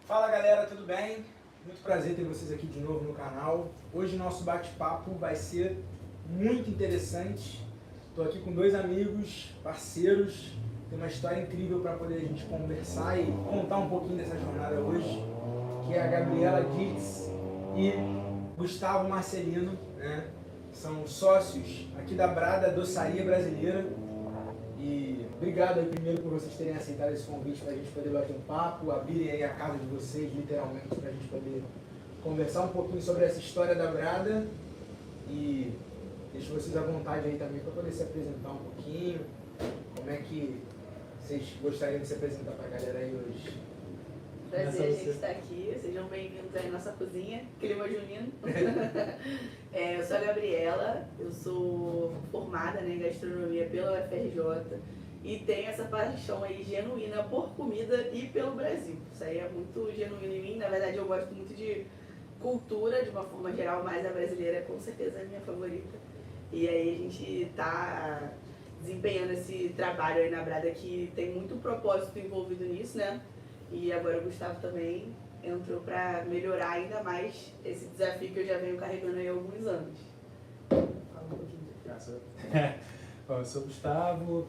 Fala galera, tudo bem? Muito prazer ter vocês aqui de novo no canal. Hoje nosso bate-papo vai ser muito interessante. Estou aqui com dois amigos, parceiros, tem uma história incrível para poder a gente conversar e contar um pouquinho dessa jornada hoje, que é a Gabriela Dietz e Gustavo Marcelino, né? São sócios aqui da Brada Doçaria Brasileira. E obrigado aí primeiro por vocês terem aceitado esse convite para a gente poder bater um papo, abrirem aí a casa de vocês, literalmente, para a gente poder conversar um pouquinho sobre essa história da Brada. E deixo vocês à vontade aí também para poder se apresentar um pouquinho. Como é que vocês gostariam de se apresentar para a galera aí hoje? Prazer a gente estar aqui, sejam bem-vindos aí à nossa cozinha, clima junino. Eu sou a Gabriela, eu sou formada em gastronomia pela UFRJ e tenho essa paixão aí genuína por comida e pelo Brasil. Isso aí é muito genuíno em mim, na verdade eu gosto muito de cultura de uma forma geral, mas a brasileira com certeza é a minha favorita. E aí a gente está desempenhando esse trabalho aí na Brada que tem muito propósito envolvido nisso, né? E agora o Gustavo também entrou para melhorar ainda mais esse desafio que eu já venho carregando aí há alguns anos. Fala um pouquinho. Bom, eu sou o Gustavo,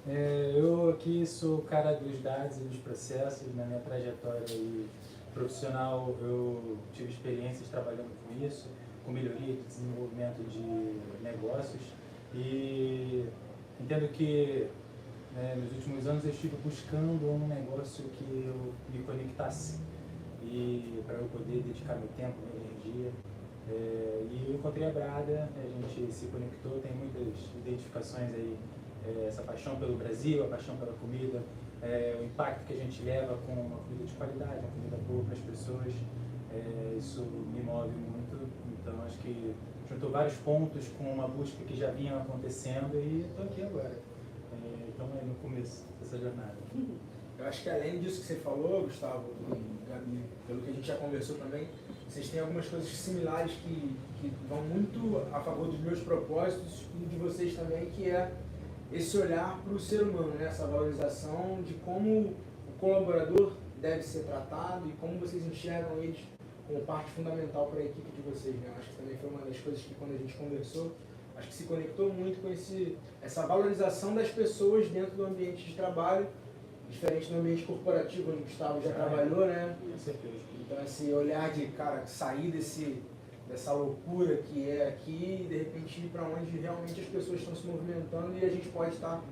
eu aqui sou o cara dos dados e dos processos. Na minha trajetória aí profissional eu tive experiências trabalhando com isso, com melhoria de desenvolvimento de negócios e entendo que nos últimos anos eu estive buscando um negócio que eu me conectasse e para eu poder dedicar meu tempo, minha energia. E eu encontrei a Brada, a gente se conectou, tem muitas identificações aí, essa paixão pelo Brasil, a paixão pela comida, o impacto que a gente leva com uma comida de qualidade, uma comida boa para as pessoas, isso me move muito. Então acho que juntou vários pontos com uma busca que já vinha acontecendo e estou aqui agora. Estamos aí no começo dessa jornada. Eu acho que além disso que você falou, Gustavo e Gabi, pelo que a gente já conversou também, vocês têm algumas coisas similares que vão muito a favor dos meus propósitos e de vocês também, que é esse olhar para o ser humano, né? Essa valorização de como o colaborador deve ser tratado e como vocês enxergam eles como parte fundamental para a equipe de vocês, né? Eu acho que também foi uma das coisas que quando a gente conversou, acho que se conectou muito com essa valorização das pessoas dentro do ambiente de trabalho, diferente do ambiente corporativo, onde o Gustavo já trabalhou, né? Com certeza. Então esse olhar de, cara, sair dessa loucura que é aqui e de repente ir para onde realmente as pessoas estão se movimentando e a gente pode estar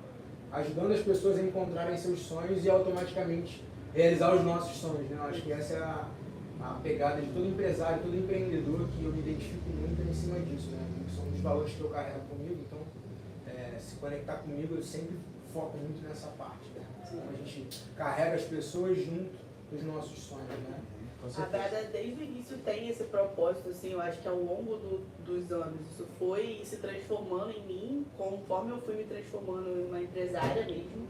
ajudando as pessoas a encontrarem seus sonhos e automaticamente realizar os nossos sonhos, né? Eu acho que essa é a pegada de todo empresário, todo empreendedor, que eu me identifico muito em cima disso, né? São os valores que eu carrego comigo, então se conectar comigo eu sempre foco muito nessa parte, né? Então a gente carrega as pessoas junto dos nossos sonhos, né? A Brada desde o início tem esse propósito, assim, eu acho que ao longo dos anos isso foi se transformando em mim, conforme eu fui me transformando em uma empresária mesmo,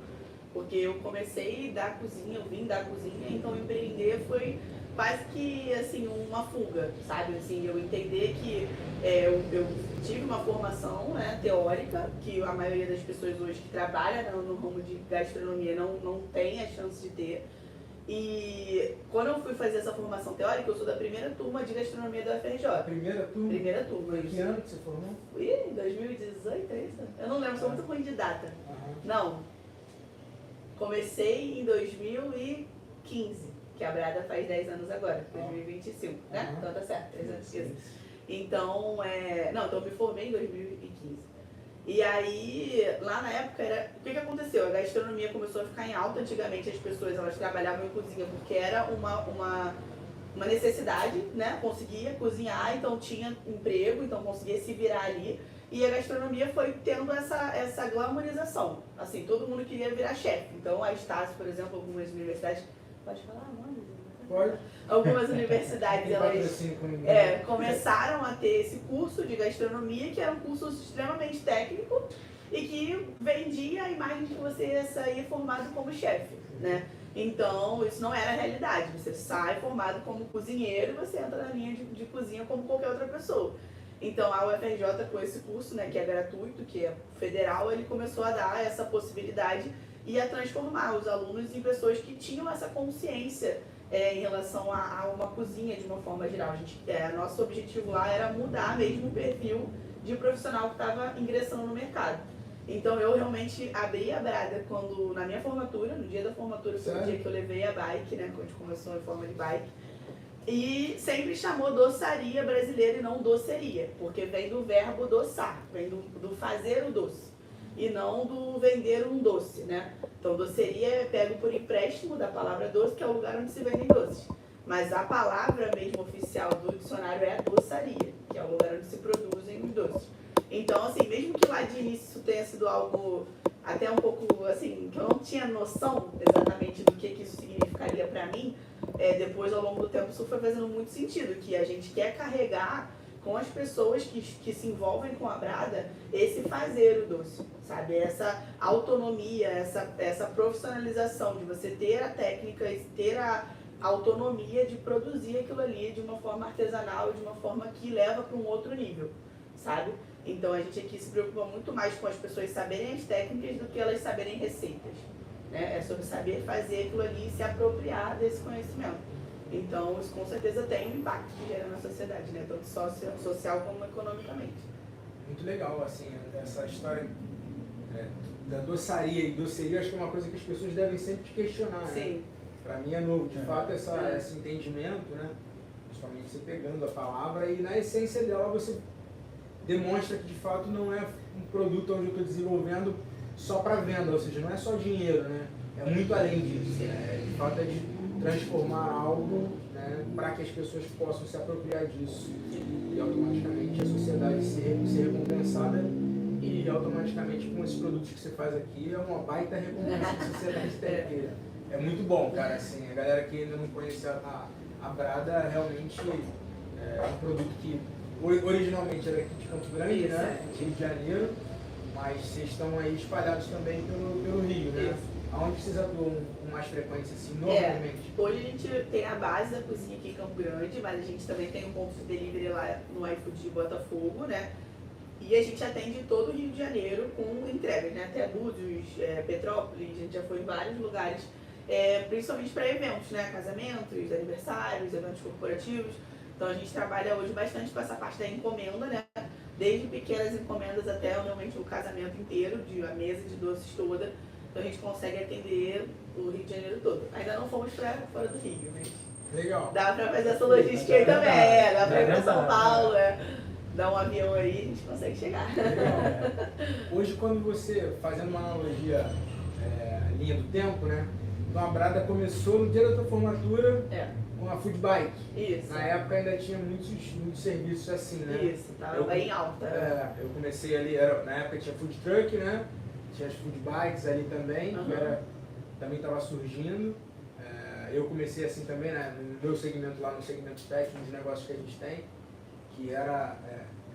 porque eu comecei da cozinha, eu vim da cozinha, então empreender foi quase que assim uma fuga, sabe? Assim, eu entender que eu tive uma formação, né, teórica, que a maioria das pessoas hoje que trabalha no ramo de gastronomia não tem a chance de ter. E quando eu fui fazer essa formação teórica, eu sou da primeira turma de gastronomia da UFRJ. Primeira turma? Primeira turma. Em que ano que você formou? Fui em 2018, é isso? Eu não lembro, sou muito ruim de data. Uhum. Não. Comecei em 2015, que a Brada faz 10 anos agora, 2025, né? Então tá certo, 3 anos. Sim. Então, então eu me formei em 2015. E aí, lá na época, o que aconteceu? A gastronomia começou a ficar em alta. Antigamente as pessoas elas trabalhavam em cozinha porque era uma necessidade, né? Conseguia cozinhar, então tinha emprego, então conseguia se virar ali. E a gastronomia foi tendo essa glamorização. Assim, todo mundo queria virar chefe. Então a Estácio, por exemplo, algumas universidades... Pode falar, mano? Pode. Algumas universidades, elas começaram a ter esse curso de gastronomia, que era um curso extremamente técnico e que vendia a imagem de que você ia sair formado como chefe, né? Então, isso não era a realidade. Você sai formado como cozinheiro e você entra na linha de cozinha como qualquer outra pessoa. Então, a UFRJ, com esse curso, né, que é gratuito, que é federal, ele começou a dar essa possibilidade e a transformar os alunos em pessoas que tinham essa consciência em relação a uma cozinha de uma forma geral. Nosso objetivo lá era mudar mesmo o perfil de profissional que estava ingressando no mercado. Então eu realmente abri a Brada na minha formatura, no dia da formatura, foi o dia que eu levei a bike, né, quando a gente começou em forma de bike. E sempre chamou doçaria brasileira e não doceria, porque vem do verbo doçar, vem do fazer o doce, e não do vender um doce, né? Então doceria é pego por empréstimo da palavra doce, que é o lugar onde se vendem doces. Mas a palavra mesmo oficial do dicionário é a doçaria, que é o lugar onde se produzem os doces. Então, assim, mesmo que lá de início isso tenha sido algo até um pouco, assim, que eu não tinha noção exatamente do que isso significaria para mim, depois, ao longo do tempo, isso foi fazendo muito sentido, que a gente quer carregar com as pessoas que se envolvem com a Brada esse fazer o doce, sabe? Essa autonomia, essa profissionalização de você ter a técnica e ter a autonomia de produzir aquilo ali de uma forma artesanal, de uma forma que leva para um outro nível, sabe? Então a gente aqui se preocupa muito mais com as pessoas saberem as técnicas do que elas saberem receitas, né? É sobre saber fazer aquilo ali e se apropriar desse conhecimento. Então isso com certeza tem um impacto que gera na sociedade, né? Tanto social como economicamente. Muito legal, assim, essa história da doçaria e doceria, acho que é uma coisa que as pessoas devem sempre questionar, né? Sim. Para mim é novo, de fato, esse entendimento, né? Principalmente você pegando a palavra e na essência dela você demonstra que de fato não é um produto onde eu estou desenvolvendo só para venda, ou seja, não é só dinheiro, né? É muito além disso, né? De fato é de transformar algo, né, para que as pessoas possam se apropriar disso e automaticamente a sociedade ser recompensada e automaticamente com esses produtos que você faz aqui é uma baita recompensa que a sociedade tem. É muito bom, cara, assim, a galera que ainda não conhece a Brada realmente é um produto que originalmente era aqui de Campo Grande, né, Rio de Janeiro, mas vocês estão aí espalhados também pelo Rio, né? Aonde vocês atuam com mais frequência, assim, normalmente? Hoje a gente tem a base da cozinha aqui em Campo Grande, mas a gente também tem um ponto de delivery lá no iFood de Botafogo, né? E a gente atende todo o Rio de Janeiro com entregas, né? Até Búzios, Petrópolis, a gente já foi em vários lugares, principalmente para eventos, né? Casamentos, aniversários, eventos corporativos. Então a gente trabalha hoje bastante com essa parte da encomenda, né? Desde pequenas encomendas até realmente o casamento inteiro, a mesa de doces toda. Então a gente consegue atender o Rio de Janeiro todo. Ainda não fomos para fora do Rio, mas legal. Dá para fazer essa logística aí também, dá para ir para São Paulo, dar um avião aí, a gente consegue chegar. Legal. Hoje, quando você, fazendo uma analogia, linha do tempo, né? Então a Brada começou no dia da tua formatura com a Food Bike. Isso. Na época ainda tinha muitos serviços assim, né? Isso, tava bem alta. Eu comecei ali, na época tinha Food Truck, né? Tinha as Food Bikes ali também, que também estava surgindo. Eu comecei assim também, né, no meu segmento lá, no segmento técnico de negócios que a gente tem, que era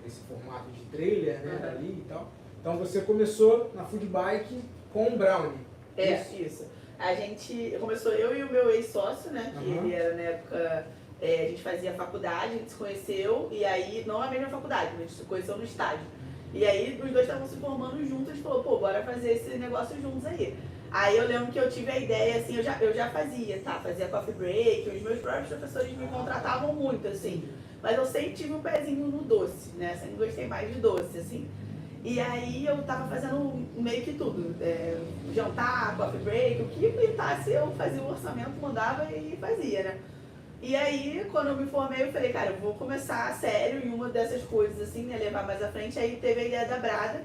esse formato de trailer, né, ali e tal. Então você começou na Food Bike com o Brownie. Isso. A gente começou eu e o meu ex-sócio, né, que ele era na época, a gente fazia faculdade, a gente se conheceu, e aí, não a mesma faculdade, a gente se conheceu no estágio. E aí os dois estavam se formando juntos, a gente falou, pô, bora fazer esse negócio juntos aí. Aí eu lembro que eu tive a ideia, assim, eu já fazia, fazia coffee break, os meus próprios professores me contratavam muito, assim. Mas eu sempre tive um pezinho no doce, né, sempre gostei mais de doce, assim. E aí eu tava fazendo meio que tudo, jantar, coffee break, o que pintasse eu fazia o orçamento, mandava e fazia, né. E aí, quando eu me formei, eu falei, cara, eu vou começar a sério em uma dessas coisas, assim, né, levar mais à frente. Aí teve a ideia da Brada,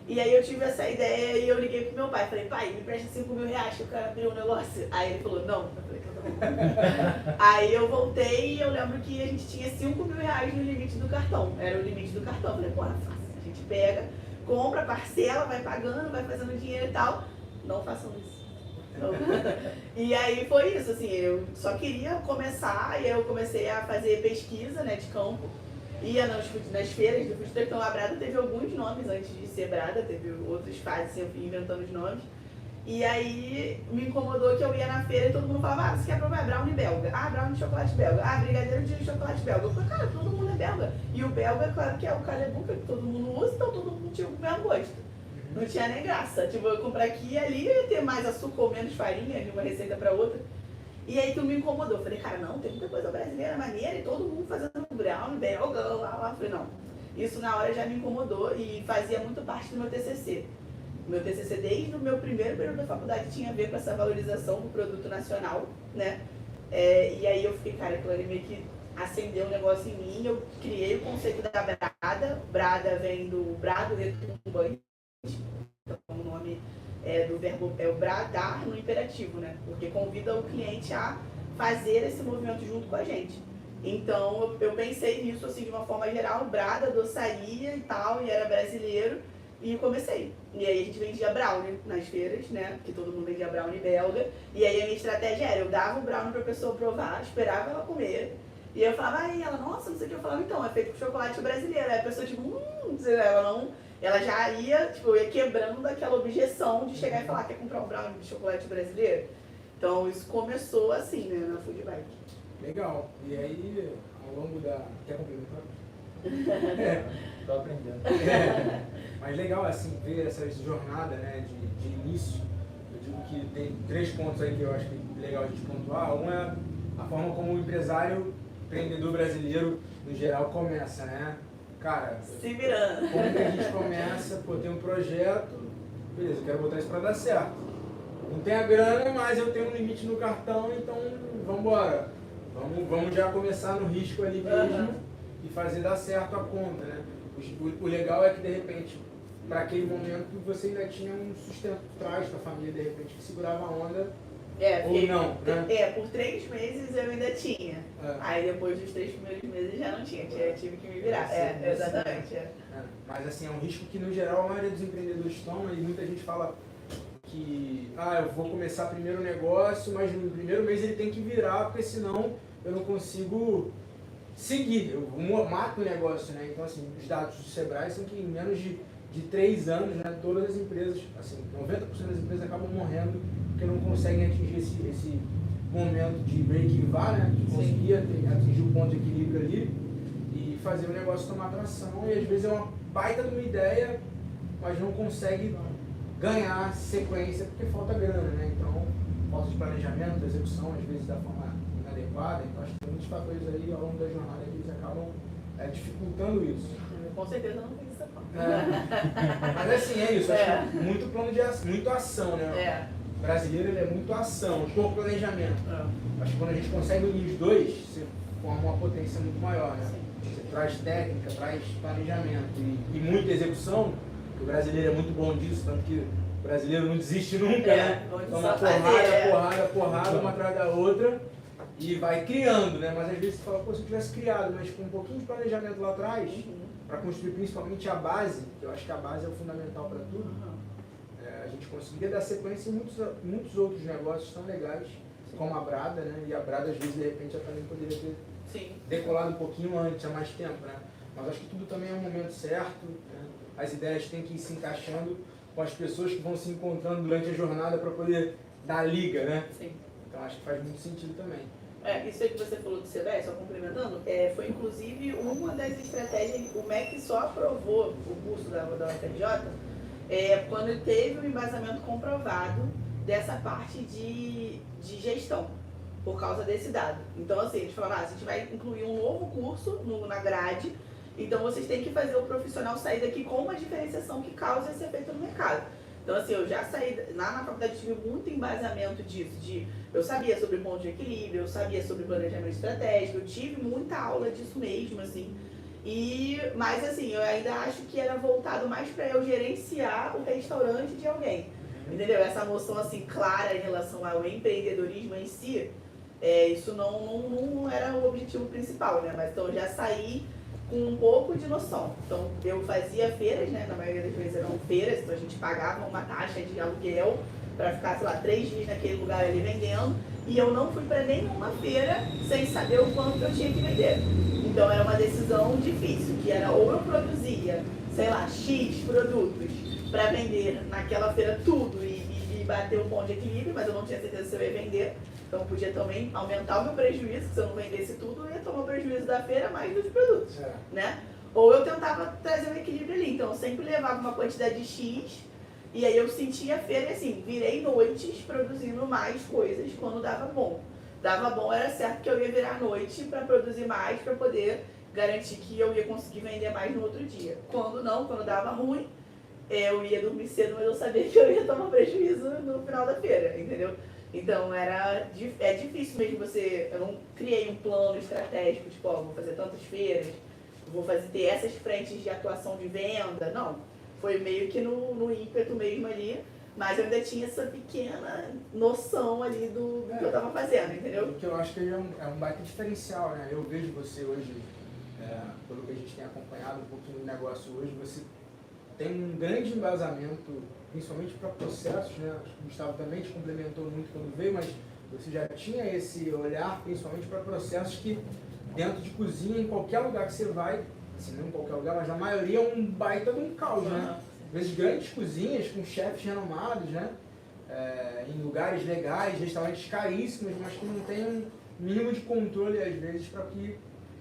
e aí eu tive essa ideia e eu liguei pro meu pai. Falei, pai, me presta 5 mil reais que eu quero abrir um negócio. Aí ele falou, não. Eu falei, então tá bom. Aí eu voltei e eu lembro que a gente tinha 5 mil reais no limite do cartão. Era o limite do cartão. Eu falei, bora, fácil. A gente pega, compra, parcela, vai pagando, vai fazendo dinheiro e tal. Não façam isso. E aí foi isso, assim, eu só queria começar e eu comecei a fazer pesquisa, né, de campo, ia nas feiras do Food Truck. Então a Brada teve alguns nomes antes de ser Brada, teve outras fases, assim, eu fui inventando os nomes. E aí me incomodou que eu ia na feira e todo mundo falava, você quer provar brownie belga? Brownie de chocolate belga. Brigadeiro de chocolate belga. Eu falei, cara, todo mundo é belga. E o belga, claro que é o calebuca que todo mundo usa, então todo mundo tinha o mesmo gosto. Não tinha nem graça. Tipo, eu comprar aqui e ali ia ter mais açúcar ou menos farinha de uma receita para outra. E aí aquilo me incomodou. Eu falei, cara, não, tem muita coisa brasileira maneira e todo mundo fazendo brownie, belga, lá. Eu falei, não. Isso na hora já me incomodou e fazia muito parte do meu TCC. O meu TCC, desde o meu primeiro período da faculdade, tinha a ver com essa valorização do produto nacional, né? E aí eu fiquei, cara, aquilo ali meio que acendeu um negócio em mim. Eu criei o conceito da brada. Brada vem do brado retumbante. Então o nome do verbo é o bradar no imperativo, né? Porque convida o cliente a fazer esse movimento junto com a gente. Então eu pensei nisso assim de uma forma geral, brada, doçaria e tal, e era brasileiro, e comecei. E aí a gente vendia brownie nas feiras, né? Que todo mundo vendia brownie belga. E aí a minha estratégia era, eu dava o brownie pra pessoa provar, esperava ela comer. E eu falava, aí ela, nossa, não sei o que. Eu falava, então, é feito com chocolate brasileiro. Aí a pessoa, tipo, ela já ia, tipo, eu ia quebrando daquela objeção de chegar e falar, quer comprar um brownie de chocolate brasileiro? Então isso começou assim, né, na Food Bike. Legal. E aí, ao longo da... Quer complementar? Tô aprendendo. Mas legal, assim, ver essa jornada, né, de início. Eu digo que tem 3 pontos aí que eu acho que é legal a gente pontuar. Um é a forma como o empresário, empreendedor brasileiro, no geral, começa, né? Cara, se virando. Como que a gente começa, pô, tem um projeto, beleza, eu quero botar isso pra dar certo. Não tem a grana, mas eu tenho um limite no cartão, então vamos embora. Vamos já começar no risco ali mesmo e fazer dar certo a conta, né? O legal é que, de repente, para aquele momento, você ainda tinha um sustento por trás da família, de repente, que segurava a onda. Ou não, né? Por 3 meses eu ainda tinha. Aí depois dos 3 primeiros meses já não tinha, tive que me virar. Exatamente. Mas assim, é um risco que no geral a maioria dos empreendedores toma, e muita gente fala que eu vou começar primeiro o negócio, mas no primeiro mês ele tem que virar, porque senão eu não consigo seguir, eu mato o negócio, né? Então assim, os dados do Sebrae são que em menos de 3 anos, né, todas as empresas, assim, 90% das empresas acabam morrendo porque não conseguem atingir esse momento de break-even, né, de conseguir atingir o ponto de equilíbrio ali e fazer o negócio tomar atração, e às vezes é uma baita de uma ideia, mas não consegue ganhar sequência porque falta grana, né? Então, falta de planejamento, execução, às vezes da forma inadequada. Então, acho que tem muitos fatores aí ao longo da jornada que eles acabam dificultando isso. Com certeza não tem isso. Mas assim, é isso. Acho que muito plano de ação, muito ação, né? O brasileiro ele é muito ação, pouco planejamento. Acho que quando a gente consegue unir os dois, você forma uma potência muito maior, né? Você traz técnica, traz planejamento e muita execução. O brasileiro é muito bom disso, tanto que o brasileiro não desiste nunca, né? Toma porrada, uma atrás da outra e vai criando, né? Mas às vezes você fala, pô, se eu tivesse criado, mas com um pouquinho de planejamento lá atrás, para construir principalmente a base, que eu acho que a base é o fundamental para tudo, a gente conseguiria dar sequência em muitos outros negócios tão legais, como a Brada, né? E a Brada, às vezes, de repente, já também poderia ter decolado um pouquinho antes, há mais tempo, né? Mas acho que tudo também é um momento certo, né? As ideias têm que ir se encaixando com as pessoas que vão se encontrando durante a jornada para poder dar liga, né? Sim. Então acho que faz muito sentido também. Isso aí que você falou do Sebrae, só complementando, foi inclusive uma das estratégias, o MEC só aprovou o curso da UFRJ quando teve um embasamento comprovado dessa parte de gestão, por causa desse dado. Então assim, eles falaram, a gente vai incluir um novo curso na grade, então vocês têm que fazer o profissional sair daqui com uma diferenciação que cause esse efeito no mercado. Então assim, eu já saí, lá na faculdade tive muito embasamento disso, eu sabia sobre ponto de equilíbrio, eu sabia sobre planejamento estratégico, eu tive muita aula disso mesmo, assim. Mas assim, eu ainda acho que era voltado mais para eu gerenciar o restaurante de alguém, entendeu? Essa noção assim clara em relação ao empreendedorismo em si, isso não era o objetivo principal, né? Mas então eu já saí com um pouco de noção. Então eu fazia feiras, né? Na maioria das vezes eram feiras, então a gente pagava uma taxa de aluguel para ficar, sei lá, 3 dias naquele lugar ali vendendo, e eu não fui para nenhuma feira sem saber o quanto eu tinha que vender. Então era uma decisão difícil, que era ou eu produzia, sei lá, X produtos para vender naquela feira tudo e bater o ponto de equilíbrio, mas eu não tinha certeza se eu ia vender. Então podia também aumentar o meu prejuízo, se eu não vendesse tudo, eu ia tomar o prejuízo da feira mais dos produtos, né? Ou eu tentava trazer um equilíbrio ali, então eu sempre levava uma quantidade de X, e aí eu sentia a feira e assim, virei noites produzindo mais coisas quando dava bom. dava bom, era certo que eu ia virar à noite para produzir mais, para poder garantir que eu ia conseguir vender mais no outro dia. Quando não, quando dava ruim, eu ia dormir cedo, mas eu sabia que eu ia tomar prejuízo no final da feira, entendeu? Então é difícil mesmo eu não criei um plano estratégico, tipo, ó, vou fazer tantas feiras, vou ter essas frentes de atuação de venda, não. Foi meio que no ímpeto mesmo ali, mas eu ainda tinha essa pequena noção ali do que eu estava fazendo, entendeu? O que eu acho que é um baita diferencial, né? Eu vejo você hoje, pelo que a gente tem acompanhado um pouquinho do negócio hoje, você tem um grande embasamento, principalmente para processos, né? Acho que o Gustavo também te complementou muito quando veio, mas você já tinha esse olhar, principalmente para processos que, dentro de cozinha, em qualquer lugar que você vai, assim, não em qualquer lugar, mas a maioria é um baita de um caos, né? Às vezes grandes cozinhas com chefes renomados, né? Em lugares legais, restaurantes caríssimos, mas que não tem um mínimo de controle, às vezes, para que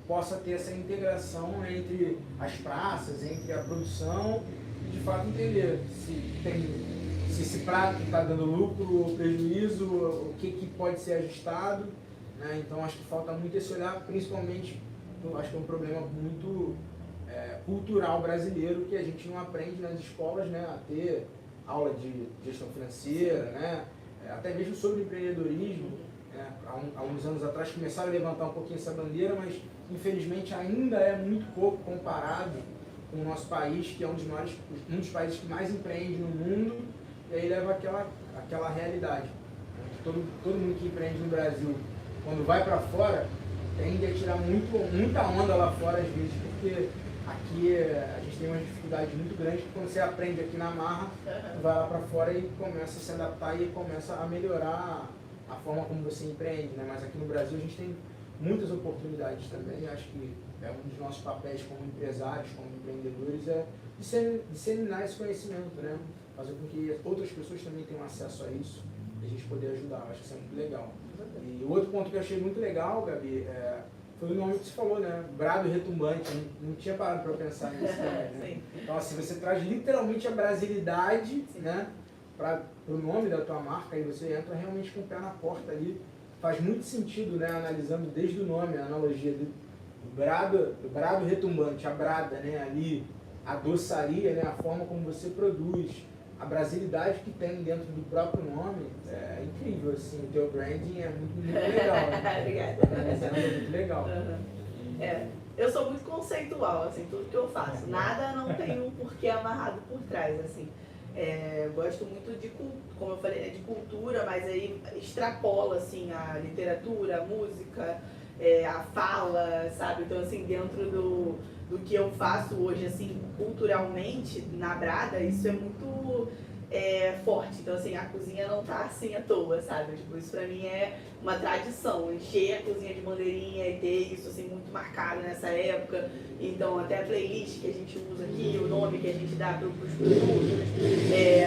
possa ter essa integração entre as praças, entre a produção e, de fato, entender se esse prato está dando lucro ou prejuízo, o que pode ser ajustado, né? Então, acho que falta muito esse olhar, principalmente, acho que é um problema muito cultural brasileiro, que a gente não aprende nas escolas, né, a ter aula de gestão financeira, né, até mesmo sobre empreendedorismo. Há uns anos atrás começaram a levantar um pouquinho essa bandeira, mas infelizmente ainda é muito pouco comparado com o nosso país, que é um dos países que mais empreende no mundo, e aí leva aquela realidade. Todo mundo que empreende no Brasil, quando vai para fora, tende a tirar muita onda lá fora às vezes, porque aqui a gente tem uma dificuldade muito grande, que quando você aprende aqui na marra, vai lá para fora e começa a se adaptar e começa a melhorar a forma como você empreende, né? Mas aqui no Brasil a gente tem muitas oportunidades também. Acho que um dos nossos papéis como empresários, como empreendedores, é disseminar esse conhecimento, né? Fazer com que outras pessoas também tenham acesso a isso e a gente poder ajudar. Acho que isso é muito legal. E o outro ponto que eu achei muito legal, Gabi, foi o nome que você falou, né? Brado e retumbante. Não tinha parado para pensar nisso também, né? Então, assim, você traz literalmente a brasilidade, né? Para o nome da tua marca, e você entra realmente com o pé na porta ali. Faz muito sentido, né? Analisando desde o nome, a analogia do brado retumbante, a brada, né? Ali, a doçaria, né? A forma como você produz, a brasilidade que tem dentro do próprio nome, é incrível, assim. O teu branding é muito, muito legal, né? Obrigada. É muito legal. Eu sou muito conceitual, assim, tudo que eu faço. Nada não tem um porquê amarrado por trás, assim. Gosto muito como eu falei, né, de cultura, mas aí extrapola, assim, a literatura, a música, a fala, sabe? Então, assim, dentro do que eu faço hoje, assim, culturalmente, na Brada, isso é muito forte. Então, assim, a cozinha não tá assim à toa, sabe? Tipo, isso pra mim é uma tradição, encher a cozinha de bandeirinha e ter isso, assim, muito marcado nessa época. Então, até a playlist que a gente usa aqui, o nome que a gente dá para os produtos,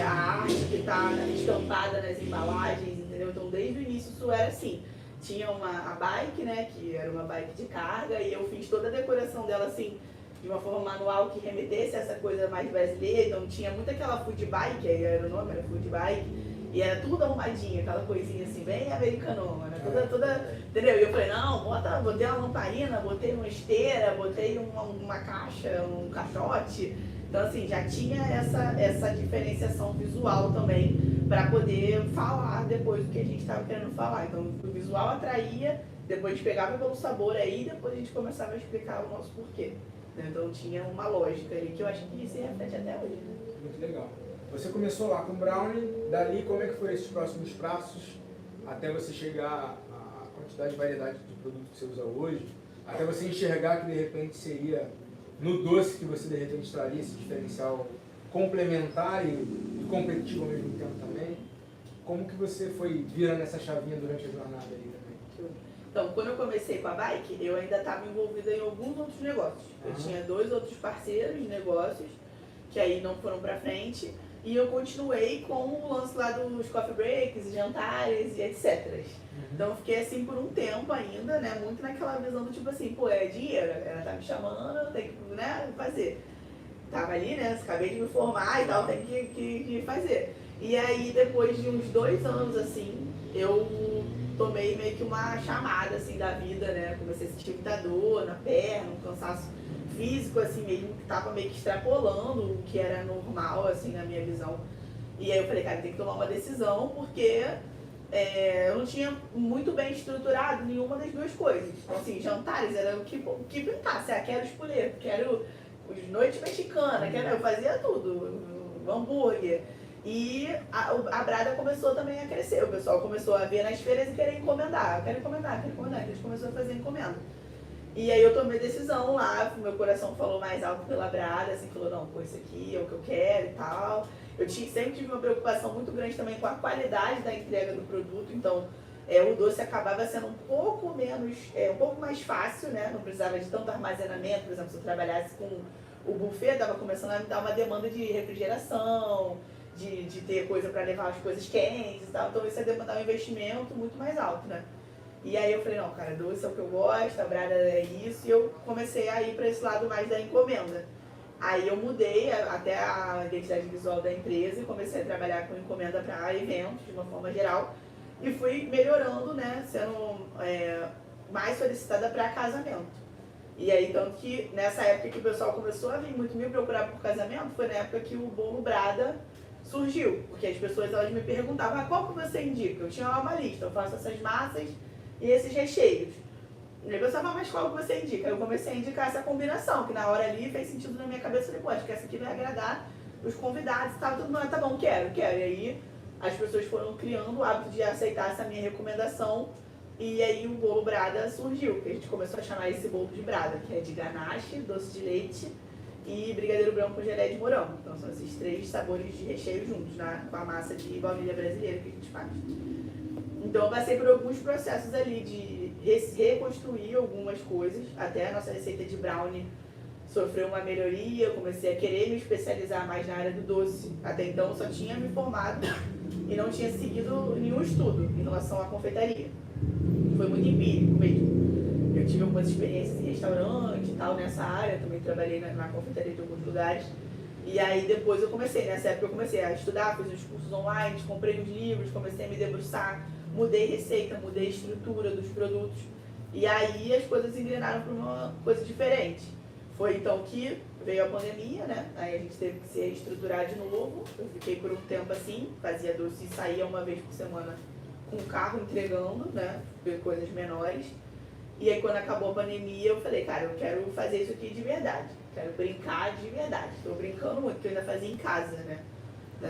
a arte que está estampada nas embalagens, entendeu? Então, desde o início isso era assim. Tinha a bike, né, que era uma bike de carga, e eu fiz toda a decoração dela, assim, de uma forma manual que remetesse a essa coisa mais brasileira. Então, tinha muito aquela food bike, aí era o nome, era food bike, e era tudo arrumadinho, aquela coisinha assim, bem americanona, né? Toda, entendeu? E eu falei, não, botei uma lamparina, botei uma esteira, botei uma caixa, um caixote. Então, assim, já tinha essa diferenciação visual também, para poder falar depois do que a gente estava querendo falar. Então, o visual atraía, depois a gente pegava pelo sabor aí, depois a gente começava a explicar o nosso porquê. Então, tinha uma lógica ali que eu acho que se repete até hoje, né? Muito legal. Você começou lá com o brownie, dali como é que foi esses próximos passos até você chegar à quantidade e variedade de produto que você usa hoje, até você enxergar que de repente seria no doce que você de repente traria esse diferencial complementar e competitivo ao mesmo tempo também? Como que você foi virando essa chavinha durante a jornada aí também? Então, quando eu comecei com a bike, eu ainda estava envolvida em alguns outros negócios. Eu tinha 2 outros parceiros de negócios, que aí não foram para frente, e eu continuei com o lance lá dos coffee breaks, jantares e etc. Então eu fiquei assim por um tempo ainda, né, muito naquela visão do tipo assim, pô, é dinheiro, ela tá me chamando, eu tenho que, né, fazer. Tava ali, né, acabei de me formar e tal, tem que fazer. E aí depois de uns 2 anos assim, eu tomei meio que uma chamada, assim, da vida, né? Comecei a sentir muita dor na perna, um cansaço físico, assim, mesmo, que tava meio que extrapolando o que era normal, assim, na minha visão. E aí eu falei, cara, tem que tomar uma decisão, porque eu não tinha muito bem estruturado nenhuma das duas coisas. Então, assim, jantares era o que pintasse. Quero espoleto, quero os noites mexicanas, eu fazia tudo, hambúrguer. E a Brada começou também a crescer, o pessoal começou a ver nas feiras e querer encomendar. Quero encomendar, então a gente começou a fazer encomenda. E aí eu tomei decisão lá, meu coração falou mais alto pela Brada, assim, falou, não, pô, isso aqui é o que eu quero e tal. Sempre tive uma preocupação muito grande também com a qualidade da entrega do produto, então o doce acabava sendo um pouco mais fácil, né? Não precisava de tanto armazenamento, por exemplo, se eu trabalhasse com o buffet, estava começando a me dar uma demanda de refrigeração, de ter coisa para levar as coisas quentes e tal, então isso ia demandar um investimento muito mais alto, né? E aí eu falei, não, cara, doce é o que eu gosto, a Brada é isso, e eu comecei a ir para esse lado mais da encomenda. Aí eu mudei até a identidade visual da empresa e comecei a trabalhar com encomenda para eventos, de uma forma geral, e fui melhorando, né, sendo mais solicitada para casamento. E aí, tanto que nessa época que o pessoal começou a vir muito me procurar por casamento, foi na época que o bolo Brada surgiu, porque as pessoas elas me perguntavam, qual que você indica? Eu tinha uma lista, eu faço essas massas e esses recheios. E eu pensava, mas qual que você indica? Eu comecei a indicar essa combinação, que na hora ali fez sentido na minha cabeça. Eu falei, pô, acho que essa aqui vai agradar os convidados e tal. Todo mundo, tá bom, quero. E aí as pessoas foram criando o hábito de aceitar essa minha recomendação. E aí o bolo Brada surgiu, que a gente começou a chamar esse bolo de Brada, que é de ganache, doce de leite e brigadeiro branco com geleia de morango. Então são esses 3 sabores de recheio juntos, né? Com a massa de baunilha brasileira que a gente faz. Então eu passei por alguns processos ali de reconstruir algumas coisas, até a nossa receita de brownie sofreu uma melhoria, eu comecei a querer me especializar mais na área do doce. Até então eu só tinha me formado e não tinha seguido nenhum estudo em relação à confeitaria. Foi muito empírico mesmo. Eu tive algumas experiências em restaurante e tal nessa área, também trabalhei na confeitaria de alguns lugares. E aí depois nessa época eu comecei a estudar, fiz os cursos online, comprei os livros, comecei a me debruçar, mudei receita, mudei estrutura dos produtos. E aí as coisas engrenaram para uma coisa diferente. Foi então que veio a pandemia, né? Aí a gente teve que se reestruturar de novo. Eu fiquei por um tempo assim, fazia doce e saía uma vez por semana com o carro entregando, né? Coisas menores. E aí quando acabou a pandemia eu falei, cara, eu quero fazer isso aqui de verdade. Quero brincar de verdade. Estou brincando muito, porque eu ainda fazia em casa, né?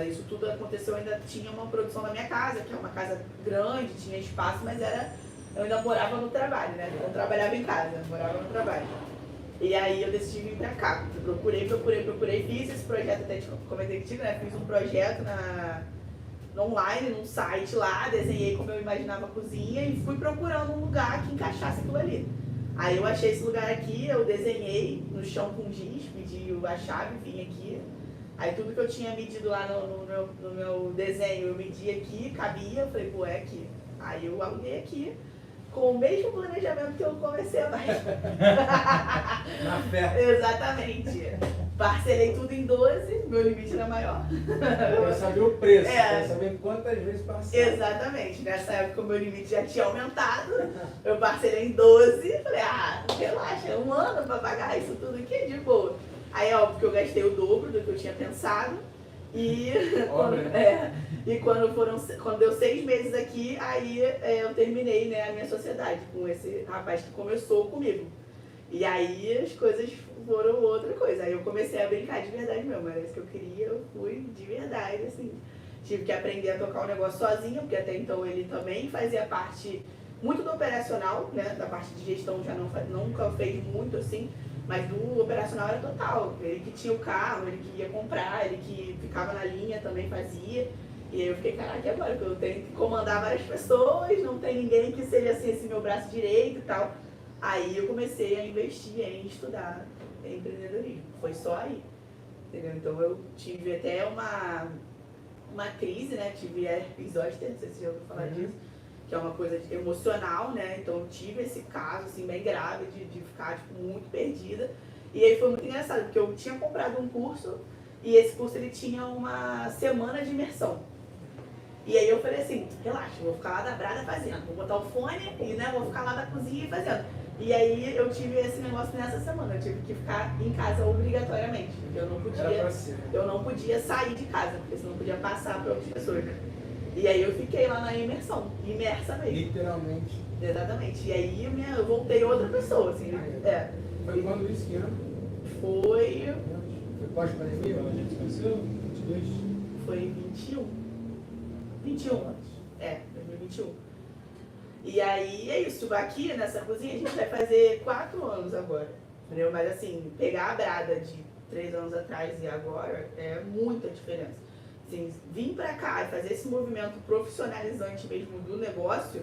Isso tudo aconteceu, eu ainda tinha uma produção na minha casa, que é uma casa grande, tinha espaço, mas eu ainda morava no trabalho, né? Eu não trabalhava em casa, eu morava no trabalho. E aí eu decidi vir pra cá. Eu procurei, fiz esse projeto, até te comentei contigo, né? Fiz um projeto online, num site lá, desenhei como eu imaginava a cozinha e fui procurando um lugar que encaixasse aquilo ali. Aí eu achei esse lugar aqui, eu desenhei no chão com giz, pedi a chave, vim aqui. Aí tudo que eu tinha medido lá no meu desenho, eu medi aqui, cabia, eu falei, pô, é aqui. Aí eu aluguei aqui, com o mesmo planejamento que eu comecei a fazer. Na fé. Exatamente. Parcelei tudo em 12, meu limite era maior. Quer saber o preço, quer saber quantas vezes parcela. Exatamente. Nessa época o meu limite já tinha aumentado. Eu parcelei em 12, falei, relaxa, 1 ano pra pagar isso tudo aqui de boa. Aí é óbvio que eu gastei o dobro do que eu tinha pensado. E quando deu 6 meses aqui, aí eu terminei, né, a minha sociedade com esse rapaz que começou comigo. E aí as coisas foram outra coisa. Aí eu comecei a brincar de verdade mesmo. Era isso que eu queria, eu fui de verdade, assim. Tive que aprender a tocar o negócio sozinha, porque até então ele também fazia parte muito do operacional, né? Da parte de gestão já nunca fez muito assim. Mas do operacional era total. Ele que tinha o carro, ele que ia comprar, ele que ficava na linha também fazia. E aí eu fiquei, caraca, agora que eu tenho que comandar várias pessoas, não tem ninguém que seja assim, esse meu braço direito e tal. Aí eu comecei a investir em estudar empreendedorismo. Foi só aí. Entendeu? Então eu tive até uma crise, né? Tive herpes zoster, não sei se você já ouviu falar disso. Que é uma coisa emocional, né? Então eu tive esse caso, assim, bem grave de ficar, tipo, muito perdida. E aí foi muito engraçado, porque eu tinha comprado um curso e esse curso, ele tinha uma semana de imersão. E aí eu falei assim, relaxa, eu vou ficar lá da brada fazendo, vou botar o fone e né, vou ficar lá da cozinha fazendo. E aí eu tive esse negócio nessa semana, eu tive que ficar em casa obrigatoriamente, porque eu não podia sair de casa, porque senão eu podia passar para outras pessoas. E aí eu fiquei lá na imersão, imersa mesmo. Literalmente. Exatamente. E aí eu voltei outra pessoa, assim. Foi quando isso, que ano? Foi pós-pandemia? A gente conheceu 22? Foi 21. 2021. E aí é isso, aqui nessa cozinha a gente vai fazer 4 anos agora, entendeu? Mas assim, pegar a brada de 3 anos atrás e agora é muita diferença. Assim, vir pra cá e fazer esse movimento profissionalizante mesmo do negócio,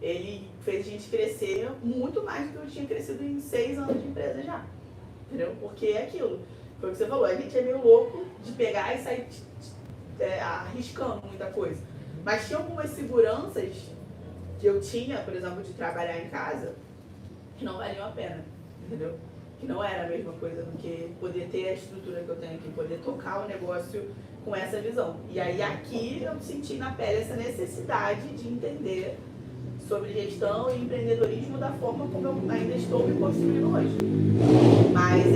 ele fez a gente crescer muito mais do que eu tinha crescido em 6 anos de empresa já, entendeu? Porque é aquilo, foi o que você falou, a gente é meio louco de pegar e sair arriscando muita coisa. Mas tinha algumas seguranças que eu tinha, por exemplo, de trabalhar em casa, que não valiam a pena, entendeu? Que não era a mesma coisa do que poder ter a estrutura que eu tenho aqui, poder tocar o negócio com essa visão. E aí aqui eu senti na pele essa necessidade de entender sobre gestão e empreendedorismo da forma como eu ainda estou me construindo hoje. Mas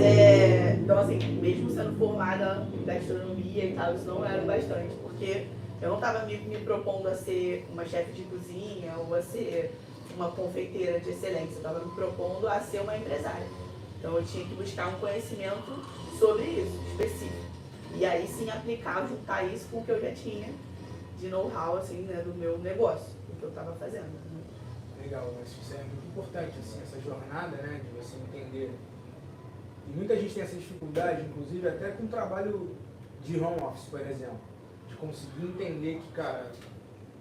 então assim, mesmo sendo formada em gastronomia e tal, isso não era o bastante, porque eu não estava me propondo a ser uma chefe de cozinha ou a ser uma confeiteira de excelência, eu estava me propondo a ser uma empresária. Então eu tinha que buscar um conhecimento sobre isso, específico. E aí sim aplicar, juntar isso com o que eu já tinha de know-how assim, né, do meu negócio, do que eu estava fazendo. Né? Legal, mas isso é muito importante, assim, essa jornada, né, de você entender. E muita gente tem essa dificuldade, inclusive até com o trabalho de home office, por exemplo. Conseguir entender que, cara,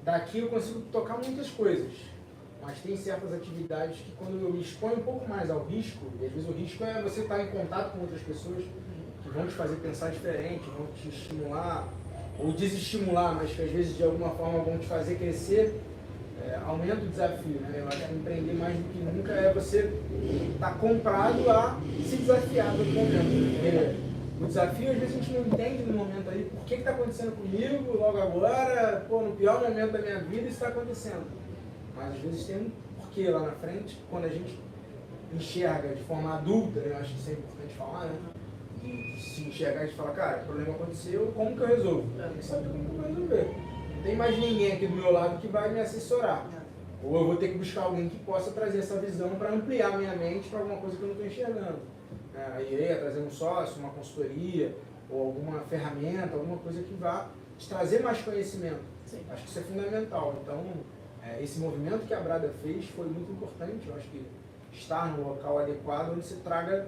daqui eu consigo tocar muitas coisas, mas tem certas atividades que quando eu me exponho um pouco mais ao risco, e às vezes o risco é você estar em contato com outras pessoas que vão te fazer pensar diferente, vão te estimular ou desestimular, mas que às vezes de alguma forma vão te fazer crescer, aumenta o desafio, né? Eu acho que empreender mais do que nunca é você estar comprado a se desafiar no momento. O desafio, às vezes, a gente não entende no momento ali por que está acontecendo comigo logo agora, no pior momento da minha vida isso está acontecendo. Mas às vezes tem um porquê lá na frente, quando a gente enxerga de forma adulta, eu acho que isso é importante falar, né? De se enxergar e falar, cara, o problema aconteceu, como que eu resolvo? Eu nem sabia como que eu vou resolver. Não tem mais ninguém aqui do meu lado que vai me assessorar. Ou eu vou ter que buscar alguém que possa trazer essa visão para ampliar minha mente para alguma coisa que eu não estou enxergando. Aí trazer um sócio, uma consultoria, ou alguma ferramenta, alguma coisa que vá te trazer mais conhecimento. Sim. Acho que isso é fundamental. Então, esse movimento que a Brada fez foi muito importante. Eu acho que estar no local adequado, onde você traga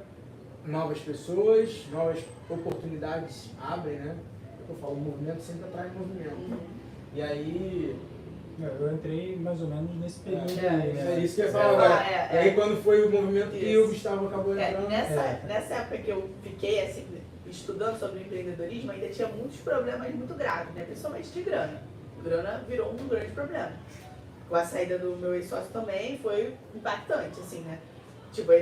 novas pessoas, novas oportunidades abrem, né? Eu falo, o movimento sempre atrai movimento. E aí... Eu entrei mais ou menos nesse período aí, né? É isso que eu ia falar. E aí quando foi o movimento que o Gustavo acabou entrando... Nessa época que eu fiquei assim, estudando sobre empreendedorismo, ainda tinha muitos problemas muito graves, né? Principalmente de grana. Grana virou um grande problema. Com a saída do meu ex-sócio também foi impactante, assim, né? Tipo,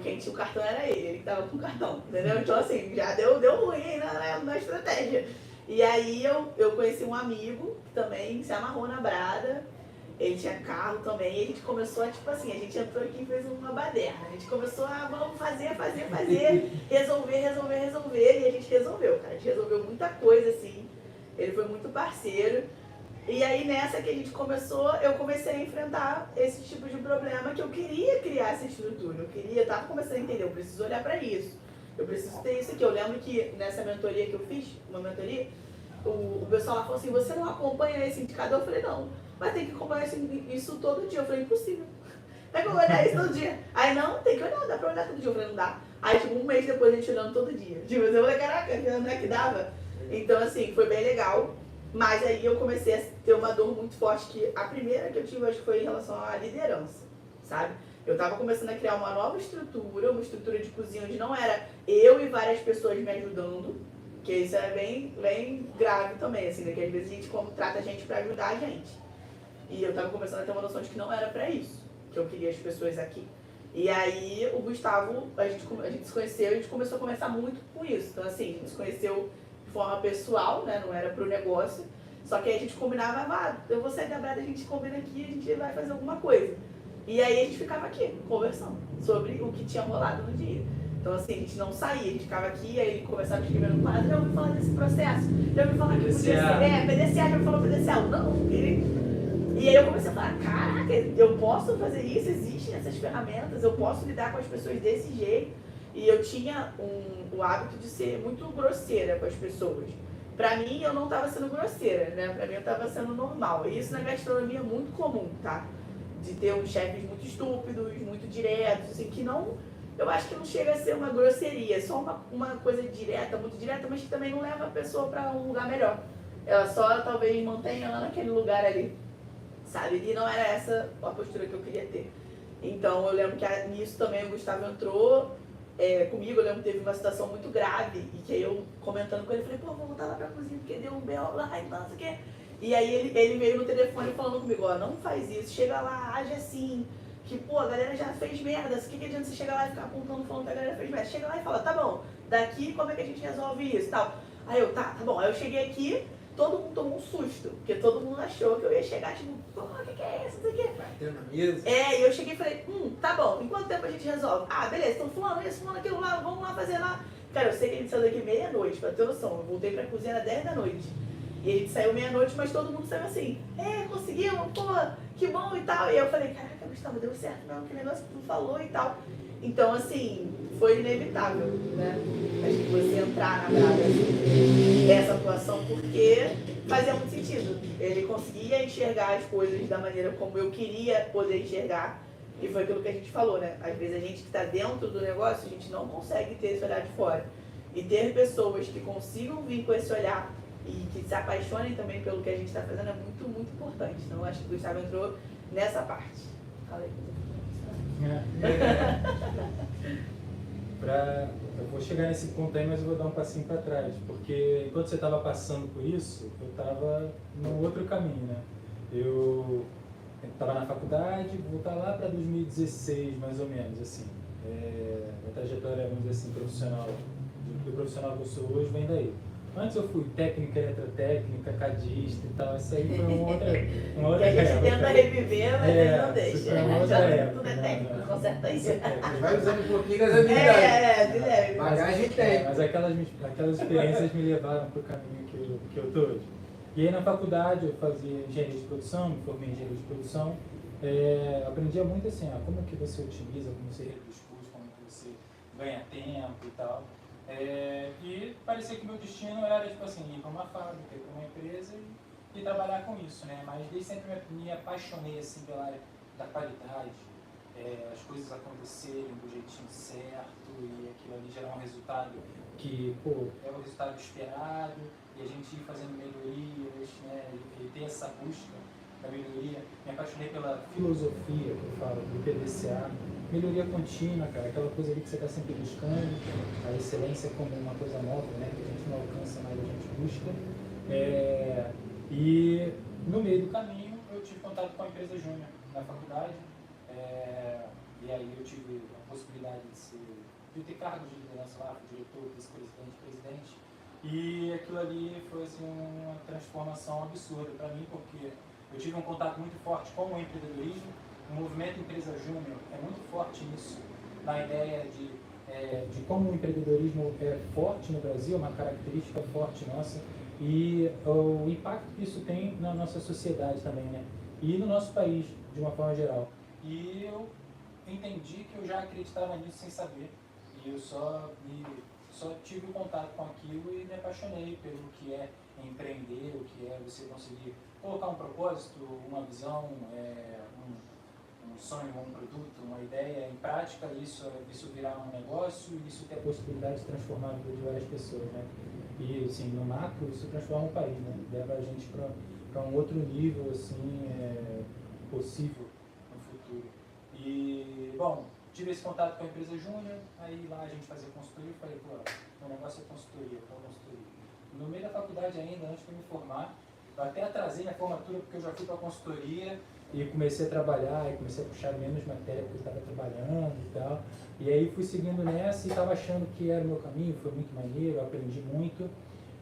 quem tinha o cartão era ele que tava com o cartão, entendeu? Então assim, já deu ruim aí na estratégia. E aí eu conheci um amigo que também se amarrou na Brada, ele tinha carro também, e a gente começou a, tipo assim, a gente entrou aqui e fez uma baderna. A gente começou a, vamos fazer, resolver, e a gente resolveu, cara. A gente resolveu muita coisa, assim, ele foi muito parceiro. E aí nessa que a gente começou, eu comecei a enfrentar esse tipo de problema que eu queria criar essa estrutura, eu tava começando a entender, eu preciso olhar pra isso. Eu preciso ter isso aqui. Eu lembro que nessa mentoria que eu fiz, uma mentoria, o pessoal lá falou assim, você não acompanha esse indicador? Eu falei, não, mas tem que acompanhar isso todo dia. Eu falei, impossível. Como é que eu vou olhar isso todo dia? Aí, não, tem que olhar, dá pra olhar todo dia. Eu falei, não dá. Aí, tipo, um mês depois a gente olhando todo dia. Tipo, eu falei, caraca, não é que dava? Então, assim, foi bem legal. Mas aí eu comecei a ter uma dor muito forte, que a primeira que eu tive, acho que foi em relação à liderança, sabe? Eu estava começando a criar uma nova estrutura, uma estrutura de cozinha onde não era eu e várias pessoas me ajudando, que isso é bem grave também, assim, né? Que às vezes a gente contrata a gente para ajudar a gente. E eu estava começando a ter uma noção de que não era para isso, que eu queria as pessoas aqui. E aí o Gustavo, a gente se conheceu e a gente começou a conversar muito com isso. Então assim, a gente se conheceu de forma pessoal, né? Não era pro negócio. Só que aí a gente combinava, eu vou sair da Brada, a gente combina aqui, a gente vai fazer alguma coisa. E aí a gente ficava aqui, conversando sobre o que tinha rolado no dia. Então assim, a gente não saía, a gente ficava aqui, aí ele conversava escrevendo com ela, já ouviu falar desse processo? Já ouviu falar que podia ser? PDCA, já ouviu falar PDCA? Não, E aí eu comecei a falar, caraca, eu posso fazer isso, existem essas ferramentas, eu posso lidar com as pessoas desse jeito. E eu tinha o hábito de ser muito grosseira com as pessoas. Pra mim, eu não estava sendo grosseira, né? Pra mim, eu estava sendo normal. E isso na gastronomia é muito comum, tá? De ter uns chefes muito estúpidos, muito diretos, assim, que não... Eu acho que não chega a ser uma grosseria, é só uma coisa direta, muito direta, mas que também não leva a pessoa pra um lugar melhor. Ela só, talvez, mantenha ela naquele lugar ali, sabe? E não era essa a postura que eu queria ter. Então, eu lembro que nisso também o Gustavo entrou... comigo, eu lembro que teve uma situação muito grave e que aí eu comentando com ele, falei, pô, vou voltar lá pra cozinha porque deu um B.O. lá e não sei o quê. E aí ele veio no telefone falando comigo, ó, não faz isso, chega lá, age assim, que pô, a galera já fez merda, o que adianta você chegar lá e ficar apontando falando que a galera fez merda? Chega lá e fala, tá bom, daqui como é que a gente resolve isso e tal. Aí eu, tá bom, aí eu cheguei aqui, todo mundo tomou um susto, porque todo mundo achou que eu ia chegar, tipo, pô, o que é isso, não sei o quê. Batendo na mesa. E eu cheguei e falei, tá bom, em quanto tempo a gente resolve? Ah, beleza, então fulano isso, fulano aquilo lá, vamos lá fazer lá. Cara, eu sei que a gente saiu daqui meia-noite, pra ter noção, eu voltei pra cozinha às 10 da noite. E a gente saiu meia-noite, mas todo mundo saiu assim, conseguimos, pô, que bom e tal. E eu falei, caraca, Gustavo, deu certo não, que negócio que tu falou e tal. Então, assim, foi inevitável, né? Acho que você entrar na Brada, assim, essa atuação, porque fazia muito sentido. Ele conseguia enxergar as coisas da maneira como eu queria poder enxergar. E foi aquilo que a gente falou, né? Às vezes a gente que está dentro do negócio, a gente não consegue ter esse olhar de fora. E ter pessoas que consigam vir com esse olhar e que se apaixonem também pelo que a gente está fazendo é muito, muito importante. Então, eu acho que o Gustavo entrou nessa parte. Fala aí. Eu vou chegar nesse ponto aí, mas eu vou dar um passinho para trás, porque enquanto você estava passando por isso, eu estava no outro caminho, né? Eu estava na faculdade, vou estar lá para 2016, mais ou menos, assim. A trajetória, vamos dizer assim, profissional, do profissional que eu sou hoje, vem daí. Antes eu fui técnica, eletrotécnica, cadista e tal, isso aí foi uma outra época. Que a gente tenta reviver, mas ele não deixa. Foi uma outra época. Tudo é técnico, conserta isso. Vai usando um pouquinho das habilidades. De leve. Bagagem tem. Mas aquelas experiências me levaram para o caminho que eu estou hoje. E aí na faculdade eu fazia engenharia de produção, me formei em engenharia de produção. Aprendia muito assim, como que você otimiza, como você reduz custos, como que você ganha tempo e tal. E parecia que o meu destino era tipo assim, ir para uma fábrica, ir para uma empresa e trabalhar com isso, né? Mas desde sempre me apaixonei assim pela área da qualidade, as coisas acontecerem do jeitinho certo e aquilo ali gerar um resultado que, pô, é o resultado esperado e a gente ir fazendo melhorias, né? E ter essa busca da melhoria. Me apaixonei pela filosofia que eu falo do PDCA. Melhoria contínua, cara, aquela coisa ali que você está sempre buscando, a excelência como uma coisa nova, né, que a gente não alcança, mas a gente busca. E no meio do caminho eu tive contato com a empresa Júnior na faculdade, e aí eu tive a possibilidade de ter cargos de liderança lá, diretor, vice-presidente, presidente, e aquilo ali foi assim, uma transformação absurda para mim, porque eu tive um contato muito forte com o empreendedorismo. O movimento Empresa Júnior é muito forte nisso, na ideia de como o empreendedorismo é forte no Brasil, uma característica forte nossa, e o impacto que isso tem na nossa sociedade também, né? E no nosso país, de uma forma geral. E eu entendi que eu já acreditava nisso sem saber, e eu só tive contato com aquilo e me apaixonei pelo que é empreender, o que é você conseguir colocar um propósito, uma visão, um sonho, um produto, uma ideia em prática, isso virar um negócio e isso ter a possibilidade de transformar a vida de várias pessoas, né? E, assim, no macro, isso transforma o país, né? Leva a gente para um outro nível, assim, possível no futuro. E, bom, tive esse contato com a empresa Júnior, aí lá a gente fazia consultoria, eu falei, pô, o negócio é consultoria, qual consultoria? No meio da faculdade ainda, antes de me formar, eu até atrasei minha formatura porque eu já fui para a consultoria e comecei a trabalhar, e comecei a puxar menos matéria porque eu estava trabalhando e tal. E aí fui seguindo nessa e estava achando que era o meu caminho, foi muito maneiro, eu aprendi muito.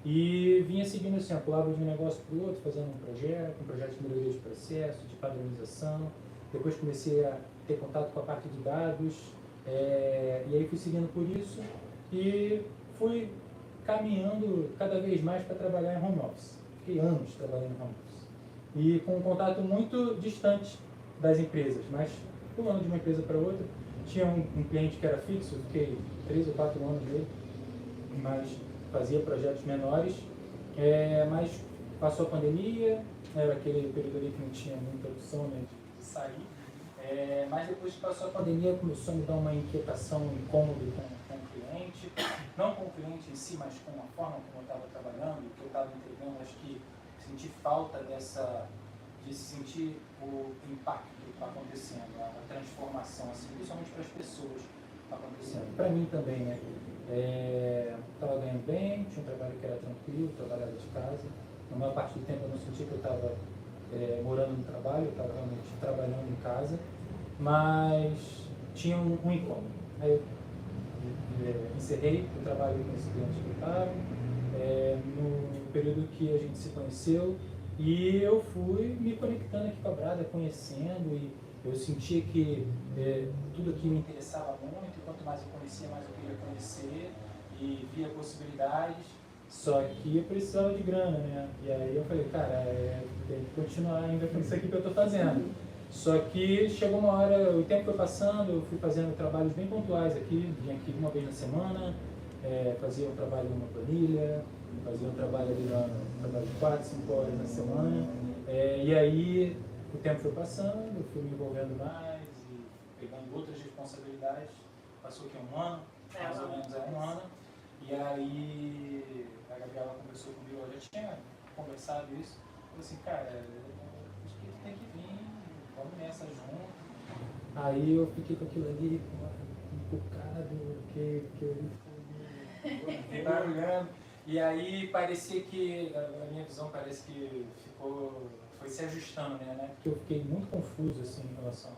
E vinha seguindo assim, pulava de um negócio para o outro, fazendo um projeto de melhoria de processo, de padronização. Depois comecei a ter contato com a parte de dados, e aí fui seguindo por isso e fui caminhando cada vez mais para trabalhar em home office. Fiquei anos trabalhando em home office. E com um contato muito distante das empresas, mas pulando de uma empresa para outra. Tinha um cliente que era fixo, fiquei 3 ou 4 anos nele, mas fazia projetos menores, mas passou a pandemia, era aquele período ali que não tinha muita opção, né, de sair, mas depois que passou a pandemia começou a me dar uma inquietação, um incômodo com o cliente, não com o cliente em si, mas com a forma como eu estava trabalhando, o que eu estava entregando. Acho que senti falta de sentir o impacto que está acontecendo, a transformação, assim, principalmente para as pessoas acontecendo. Para mim também, né? Estava ganhando bem, tinha um trabalho que era tranquilo, trabalhava de casa. Na maior parte do tempo eu não senti que eu estava morando no trabalho, eu estava realmente trabalhando em casa, mas tinha um incômodo. Aí eu encerrei o trabalho com esse cliente que eu estava, no período que a gente se conheceu, e eu fui me conectando aqui com a Brada, conhecendo, e eu sentia que tudo aqui me interessava muito, e quanto mais eu conhecia, mais eu queria conhecer, e via possibilidades, só que eu precisava de grana, né? E aí eu falei, cara, tem que continuar ainda com isso aqui que eu estou fazendo. Só que chegou uma hora, o tempo foi passando, eu fui fazendo trabalhos bem pontuais aqui, vinha aqui uma vez na semana, fazia um trabalho numa planilha, fazia um trabalho ali um trabalho de 4, 5 horas na semana, e aí o tempo foi passando, eu fui me envolvendo mais e pegando outras responsabilidades. Passou aqui um ano, mais ou menos um ano, e aí a Gabriela conversou comigo, eu já tinha conversado isso, eu falei assim, cara, acho que tem que vir, vamos nessa junto. Aí eu fiquei com aquilo ali, encucado, que eu fiquei barulhando. E aí parecia que, a minha visão parece que foi se ajustando, né? Porque eu fiquei muito confuso assim, em relação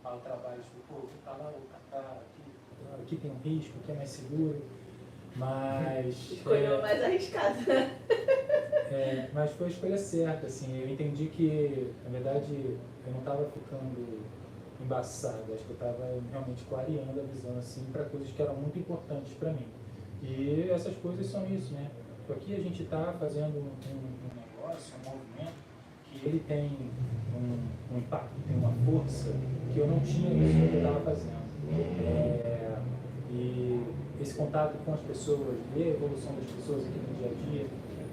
ao trabalho. Tipo, pô, tá lá, aqui tem um risco, aqui é mais seguro, mas... Escolheu mais arriscado. Mas foi a escolha certa, assim. Eu entendi que, na verdade, eu não estava ficando embaçado, acho que eu estava realmente clareando a visão, assim, para coisas que eram muito importantes para mim. E essas coisas são isso, né? Aqui a gente está fazendo um negócio, um movimento, que ele tem um impacto, tem uma força que eu não tinha isso no que eu estava fazendo. E esse contato com as pessoas, ver a evolução das pessoas aqui no dia a dia,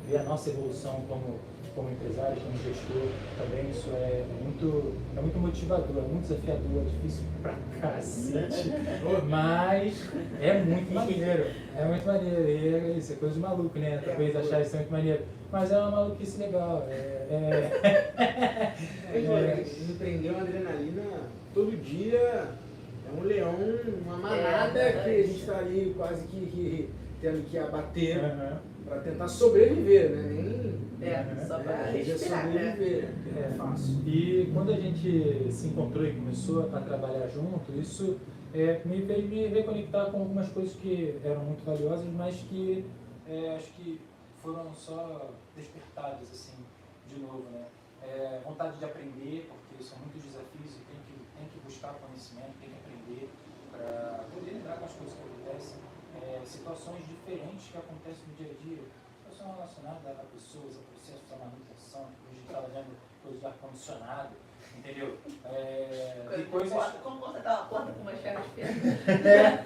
ver a nossa evolução como empresário, como gestor, também isso é muito motivador, é muito desafiador, é difícil pra cacete, mas é muito maneiro, e é isso, é coisa de maluco, né? Talvez achar isso muito maneiro, mas é uma maluquice legal, Me prendeu uma adrenalina todo dia, é um leão, uma manada que a gente está ali quase que tendo que abater para tentar sobreviver, né? Só para respirar, sobreviver, né? É fácil. E quando a gente se encontrou e começou a trabalhar junto, isso me fez me reconectar com algumas coisas que eram muito valiosas, mas que acho que foram só despertadas assim, de novo, né? Vontade de aprender, porque são muitos desafios e tem que buscar conhecimento, tem que aprender para poder lidar com as coisas que acontecem, situações diferentes que acontecem no dia a dia, situações relacionadas a pessoas, a processos, a manutenção, a gente está olhando coisas de ar-condicionado, entendeu? E coisas... Como consertar uma porta com uma chave de ferro.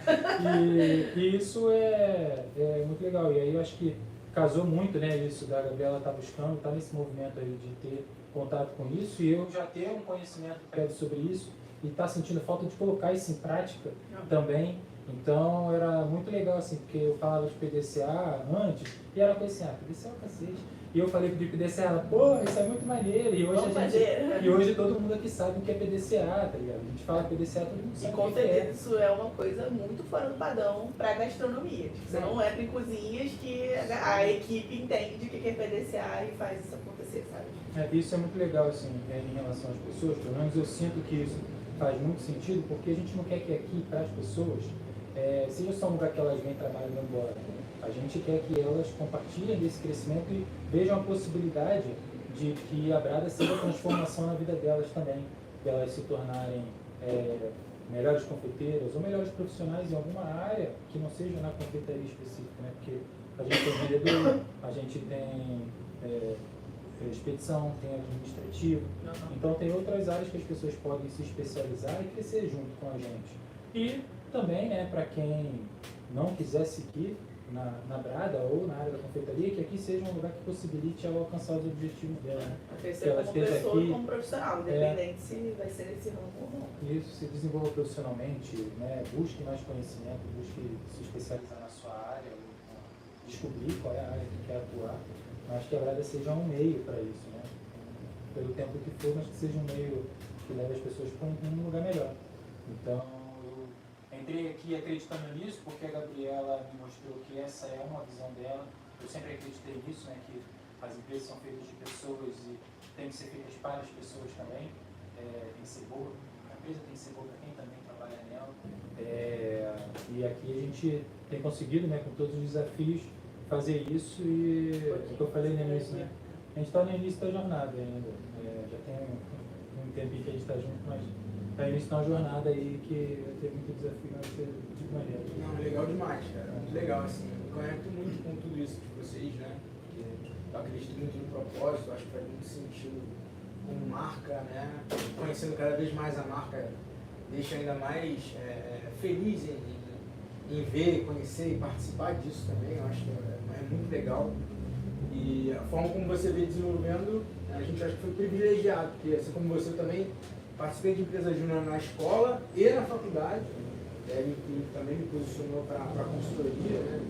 E isso é muito legal, e aí eu acho que casou muito, né, isso da Gabriela tá buscando, tá nesse movimento aí de ter contato com isso, e eu já ter um conhecimento prévio sobre isso, e tá sentindo falta de colocar isso em prática também. Então era muito legal, assim, porque eu falava de PDCA antes, e ela falou assim, PDCA é o cacete. E eu falei de PDCA, ela, pô, isso é muito maneiro. E hoje todo mundo aqui sabe o que é PDCA, tá ligado? A gente fala PDCA, todo mundo sabe e com o que certeza isso é uma coisa muito fora do padrão para gastronomia. Você não entra em cozinhas que a equipe entende o que é PDCA e faz isso acontecer, sabe? Isso é muito legal, assim, em relação às pessoas, pelo menos eu sinto que isso faz muito sentido, porque a gente não quer que aqui, para as pessoas, seja só um lugar que elas vêm trabalhando embora. A gente quer que elas compartilhem desse crescimento e vejam a possibilidade de que a Brada seja transformação na vida delas também, de elas se tornarem melhores confeiteiras ou melhores profissionais em alguma área que não seja na confeitaria específica, né? Porque a gente tem vendedor, a gente tem expedição, tem administrativo, então tem outras áreas que as pessoas podem se especializar e crescer junto com a gente. E também, né, para quem não quiser seguir na Brada ou na área da confeitaria, que aqui seja um lugar que possibilite ela alcançar os objetivos dela, né? Crescer como pessoa e como profissional, independente se vai ser nesse ramo ou não. Isso, se desenvolva profissionalmente, né? Busque mais conhecimento, busque se especializar na sua área, descobrir qual é a área que quer atuar. Mas que a Brada seja um meio para isso, né? Pelo tempo que for, mas que seja um meio que leve as pessoas para um lugar melhor. Então, eu entrei aqui acreditando nisso, porque a Gabriela me mostrou que essa é uma visão dela. Eu sempre acreditei nisso, né? Que as empresas são feitas de pessoas e tem que ser feitas para as pessoas também. Tem que ser boa, a empresa tem que ser boa para quem também trabalha nela. E aqui a gente tem conseguido, né, com todos os desafios, fazer isso e é o que eu falei no início, né? A gente está no início da jornada ainda. Já tem um tempinho que a gente está junto, mas está no início de uma jornada aí que vai ter muito desafio, vai ser de maneira. Não, legal demais, cara. Muito legal, assim. Eu me conecto muito com tudo isso de vocês, né? Porque eu acredito muito no propósito, acho que faz muito sentido como marca, né? Conhecendo cada vez mais a marca deixa ainda mais feliz em ver, conhecer e participar disso também. Eu acho que é muito legal. E a forma como você vem desenvolvendo, a gente acha que foi privilegiado, porque assim como você também participei de empresa júnior na escola e na faculdade, e também me posicionou para a consultoria, né?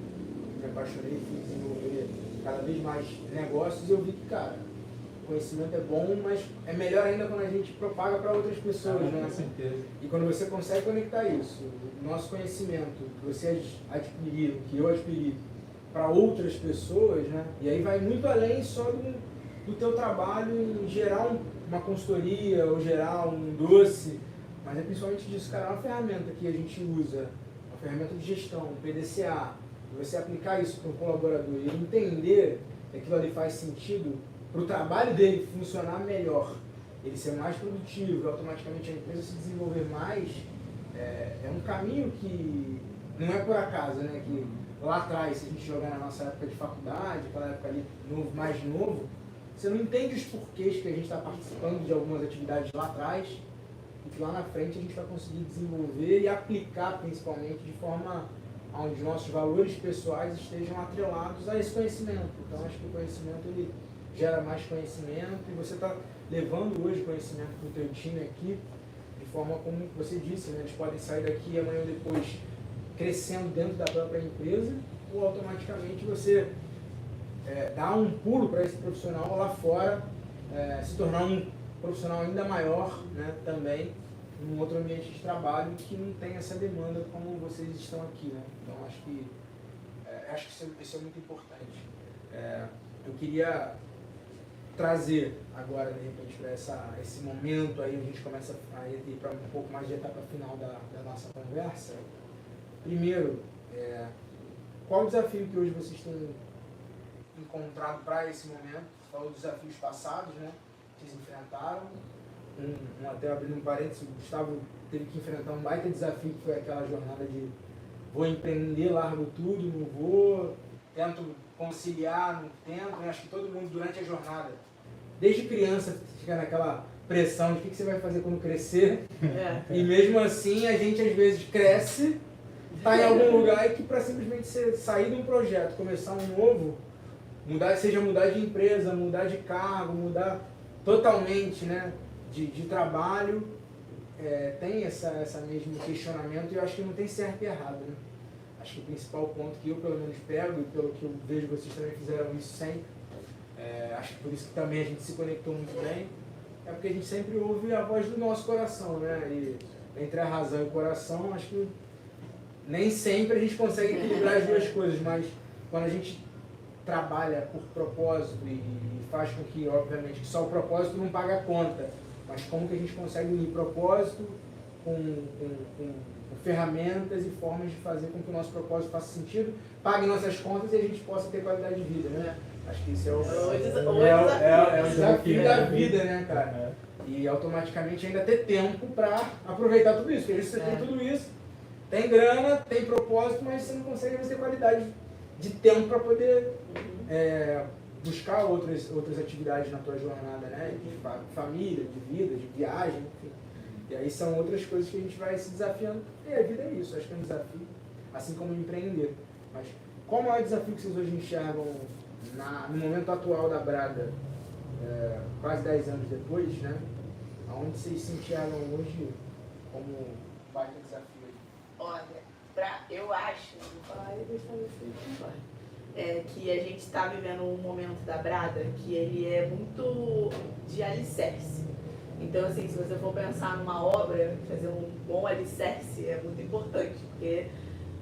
Me apaixonei e fui desenvolver cada vez mais negócios e eu vi que, cara, conhecimento é bom, mas é melhor ainda quando a gente propaga para outras pessoas, né? Com certeza. E quando você consegue conectar isso, o nosso conhecimento, que você adquiriu, que eu adquiri, para outras pessoas, né? E aí vai muito além só do teu trabalho em gerar uma consultoria ou gerar um doce, mas é principalmente disso, cara, é uma ferramenta que a gente usa, uma ferramenta de gestão, um PDCA, e você aplicar isso para um colaborador e ele entender que aquilo ali faz sentido para o trabalho dele funcionar melhor, ele ser mais produtivo, automaticamente a empresa se desenvolver mais, é um caminho que não é por acaso, né? Que lá atrás, se a gente jogar na nossa época de faculdade, aquela época ali mais novo, você não entende os porquês que a gente está participando de algumas atividades lá atrás e que lá na frente a gente vai conseguir desenvolver e aplicar principalmente de forma onde nossos valores pessoais estejam atrelados a esse conhecimento. Então acho que o conhecimento ele gera mais conhecimento e você está levando hoje conhecimento para o teu time aqui de forma como você disse, né? Eles podem sair daqui amanhã ou depois crescendo dentro da própria empresa ou automaticamente você dá um pulo para esse profissional lá fora, se tornar um profissional ainda maior, né, também num outro ambiente de trabalho que não tem essa demanda como vocês estão aqui, né? Então acho que isso é muito importante. Eu queria trazer agora de repente para esse momento aí a gente começa a ir para um pouco mais de etapa final da nossa conversa. Primeiro, qual o desafio que hoje vocês têm encontrado para esse momento? Você falou dos desafios passados, né? Que vocês enfrentaram. Até abrindo um parênteses, o Gustavo teve que enfrentar um baita desafio que foi aquela jornada de vou empreender, largo tudo, não vou, tento conciliar, não tento. Eu acho que todo mundo durante a jornada, desde criança, fica naquela pressão de o que você vai fazer quando crescer. E mesmo assim a gente às vezes cresce, está em algum lugar e que para simplesmente sair de um projeto, começar um novo, seja mudar de empresa, mudar de cargo, mudar totalmente, né, de trabalho, tem esse mesmo questionamento e eu acho que não tem certo e errado, né? Acho que o principal ponto que eu pelo menos pego e pelo que eu vejo vocês também fizeram isso sempre, acho que por isso que também a gente se conectou muito bem, é porque a gente sempre ouve a voz do nosso coração, né? E entre a razão e o coração, acho que nem sempre a gente consegue equilibrar as duas coisas, mas quando a gente trabalha por propósito e faz com que, obviamente, que só o propósito não paga a conta, mas como que a gente consegue unir propósito com ferramentas e formas de fazer com que o nosso propósito faça sentido, pague nossas contas e a gente possa ter qualidade de vida, né? Acho que isso é o desafio da vida, né, cara? E automaticamente ainda ter tempo para aproveitar tudo isso, porque você tem tudo isso, tem grana, tem propósito, mas você não consegue ter qualidade de tempo para poder buscar outras atividades na tua jornada, né? De família, de vida, de viagem, enfim. E aí são outras coisas que a gente vai se desafiando. E a vida é isso, acho que é um desafio, assim como empreender. Mas qual o maior desafio que vocês hoje enxergam no momento atual da Brada, quase 10 anos depois, né? Aonde vocês se enxergam hoje como baita desafio aí? Olha, eu acho, que a gente está vivendo um momento da Brada que ele é muito de alicerce. Então, assim, se você for pensar numa obra, fazer um bom alicerce é muito importante, porque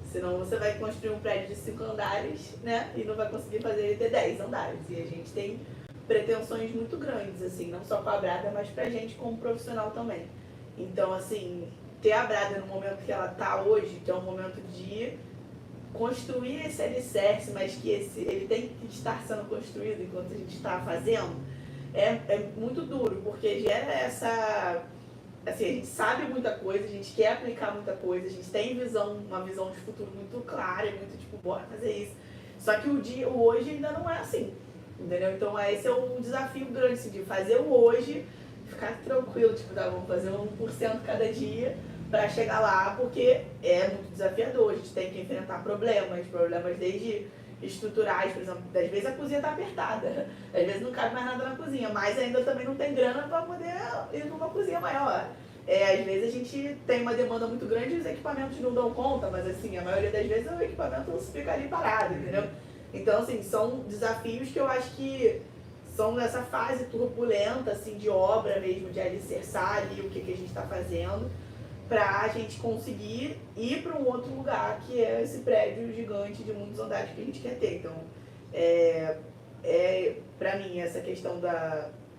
senão você vai construir um prédio de 5 andares, né, e não vai conseguir fazer ele ter 10 andares. E a gente tem pretensões muito grandes, assim, não só com a Brada, mas pra gente como profissional também. Então, assim, ter a Brada no momento que ela tá hoje, que é um momento de construir esse alicerce, mas que ele tem que estar sendo construído enquanto a gente está fazendo, é muito duro, porque gera essa... Assim, a gente sabe muita coisa, a gente quer aplicar muita coisa, a gente tem uma visão de futuro muito clara, muito tipo, bora fazer isso. Só que o hoje ainda não é assim, entendeu? Então esse é um desafio grande, assim, de fazer o hoje, ficar tranquilo, tipo, vamos fazer 1% cada dia para chegar lá, porque é muito desafiador, a gente tem que enfrentar problemas desde estruturais, por exemplo, às vezes a cozinha está apertada, às vezes não cabe mais nada na cozinha, mas ainda também não tem grana para poder ir numa cozinha maior. Às vezes a gente tem uma demanda muito grande e os equipamentos não dão conta, mas assim, a maioria das vezes o equipamento fica ali parado, entendeu? Então, assim, são desafios que eu acho que são nessa fase turbulenta, assim, de obra mesmo, de alicerçar ali o que a gente está fazendo, para a gente conseguir ir para um outro lugar, que é esse prédio gigante de muitos andares que a gente quer ter. Então, para mim, essa questão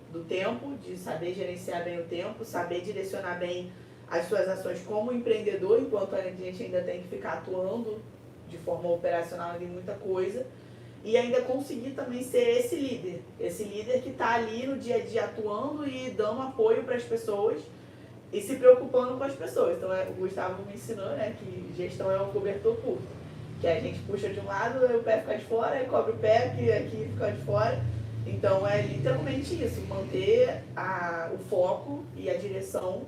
do tempo, de saber gerenciar bem o tempo, saber direcionar bem as suas ações como empreendedor, enquanto a gente ainda tem que ficar atuando de forma operacional em muita coisa, e ainda conseguir também ser esse líder que está ali no dia a dia atuando e dando apoio para as pessoas, e se preocupando com as pessoas. Então, o Gustavo me ensinou, né, que gestão é um cobertor curto. Que a gente puxa de um lado, aí o pé fica de fora, aí cobre o pé, que aqui fica de fora. Então, é literalmente isso, manter o foco e a direção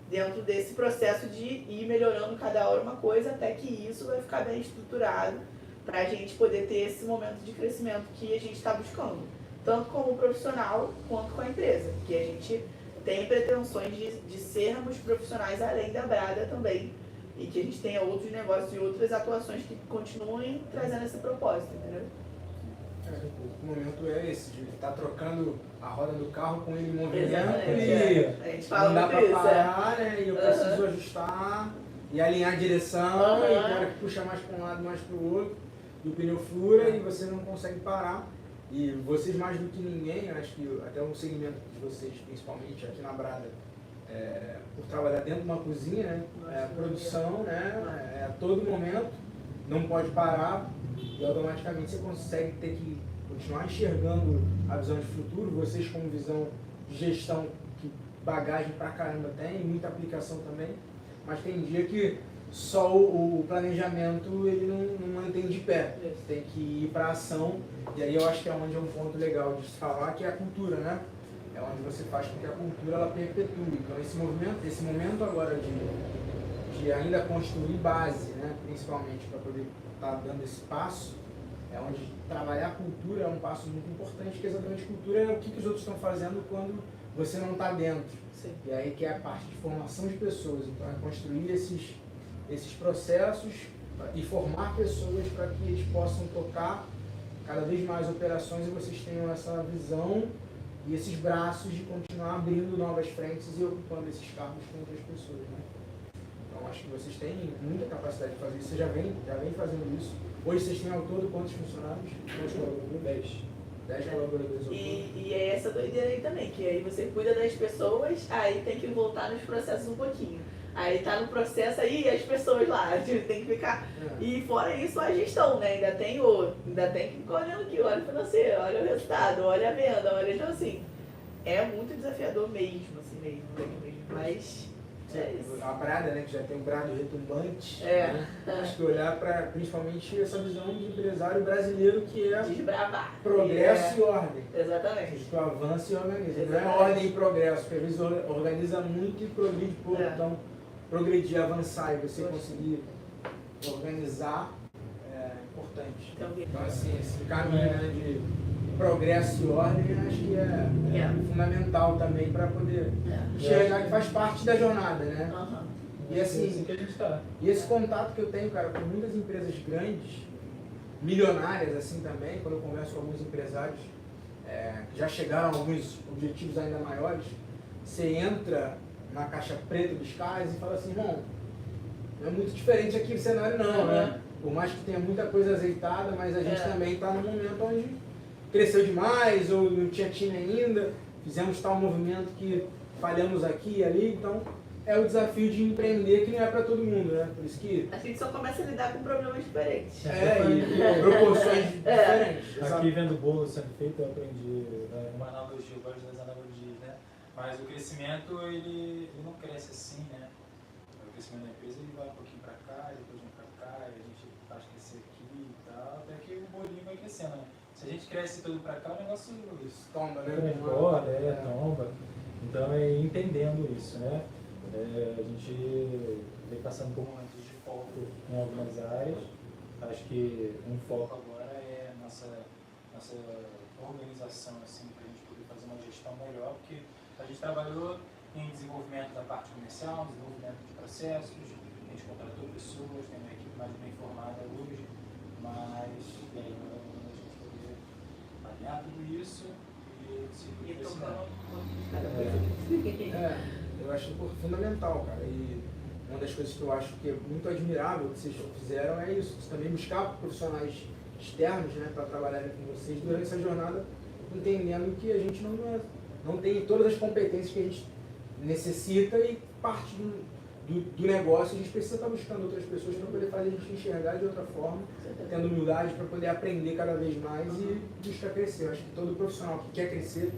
dentro desse processo de ir melhorando cada hora uma coisa, até que isso vai ficar bem estruturado para a gente poder ter esse momento de crescimento que a gente está buscando. Tanto como profissional, quanto com a empresa. Porque a gente tem pretensões de sermos profissionais além da Brada também, e que a gente tenha outros negócios e outras atuações que continuem trazendo esse propósito, entendeu? O momento é esse, de estar trocando a roda do carro com ele em movimento a gente fala não dá muito para isso, parar, né? E eu preciso ajustar e alinhar a direção, e o cara que puxa mais para um lado, mais para o outro, e o pneu fura e você não consegue parar. E vocês mais do que ninguém, acho que até o segmento de vocês, principalmente aqui na Brada, por trabalhar dentro de uma cozinha, né? Produção, né? A todo momento, não pode parar e automaticamente você consegue ter que continuar enxergando a visão de futuro, vocês com visão de gestão, que bagagem pra caramba tem, muita aplicação também, mas tem dia que só o planejamento ele não mantém de pé, tem que ir para ação, e aí eu acho que é onde é um ponto legal de se falar, que é a cultura, né? É onde você faz com que a cultura ela perpetue. Então esse momento agora de ainda construir base, né? Principalmente para poder estar dando esse passo, é onde trabalhar a cultura é um passo muito importante, porque exatamente a cultura é o que os outros estão fazendo quando você não está dentro. Sim. E aí que é a parte de formação de pessoas, então é construir esses processos e formar pessoas para que eles possam tocar cada vez mais operações e vocês tenham essa visão e esses braços de continuar abrindo novas frentes e ocupando esses cargos com outras pessoas, né? Então acho que vocês têm muita capacidade de fazer isso, você já vem fazendo isso. Hoje vocês têm ao todo quantos funcionários? 10 colaboradores. E é essa doideira aí também, que aí você cuida das pessoas, aí tem que voltar nos processos um pouquinho. Aí tá no processo aí as pessoas lá, tem que ficar. E fora isso, a gestão, né? Ainda tem que ficar olhando aqui, olha o financeiro, olha o resultado, olha a venda, olha. Então assim, é muito desafiador mesmo, assim mesmo. Mas é isso. A Brada, né, que já tem um brado retumbante, É. né? Acho que olhar para principalmente essa visão de empresário brasileiro que é Desbravar. progresso e ordem. Exatamente. Que tu avança e organiza. Não é Exatamente. ordem e progresso, porque às vezes organiza muito e progride pouco. É. Então, progredir, avançar e você conseguir organizar é importante. Então, assim, esse caminho, né, de progresso e ordem, eu acho que é fundamental também para poder enxergar que faz parte da jornada, né? Aham. E assim, que a gente tá. e esse contato que eu tenho, cara, com muitas empresas grandes, milionárias assim também, quando eu converso com alguns empresários que já chegaram a alguns objetivos ainda maiores, você entra na caixa preta dos caras e fala assim, irmão, não é muito diferente aqui o cenário não, né? Por mais que tenha muita coisa azeitada, mas a gente também está num momento onde cresceu demais ou não tinha time ainda, fizemos tal movimento que falhamos aqui e ali, então é o desafio de empreender que não é para todo mundo, né? Por isso que A gente só começa a lidar com problemas diferentes. e proporções diferentes. Aqui vendo bolo sendo feito, eu aprendi uma analogia, eu gosto das analogias, né? Mas o crescimento, ele não cresce assim, né? O crescimento da empresa, ele vai um pouquinho para cá, depois vem para cá, e a gente faz crescer aqui e tal, até que o bolinho vai crescendo, né? Se a gente cresce todo para cá, o negócio Tomba, né? transborda, tomba. Então é entendendo isso, né? A gente vem passando por momentos de foco em algumas áreas. Acho que um foco agora é a nossa organização, assim, para a gente poder fazer uma gestão melhor, porque a gente trabalhou em desenvolvimento da parte comercial, desenvolvimento de processos, a gente contratou pessoas, tem uma equipe mais bem formada hoje, mas e aí a gente poder alinhar tudo isso e seguir crescimento. Eu acho fundamental, cara. E uma das coisas que eu acho que é muito admirável que vocês fizeram é isso. Você também buscar profissionais externos, né, para trabalharem com vocês durante essa jornada, entendendo que a gente não tem todas as competências que a gente necessita e parte do negócio a gente precisa estar buscando outras pessoas para poder fazer a gente enxergar de outra forma, tendo humildade para poder aprender cada vez mais e buscar crescer. Eu acho que todo profissional que quer crescer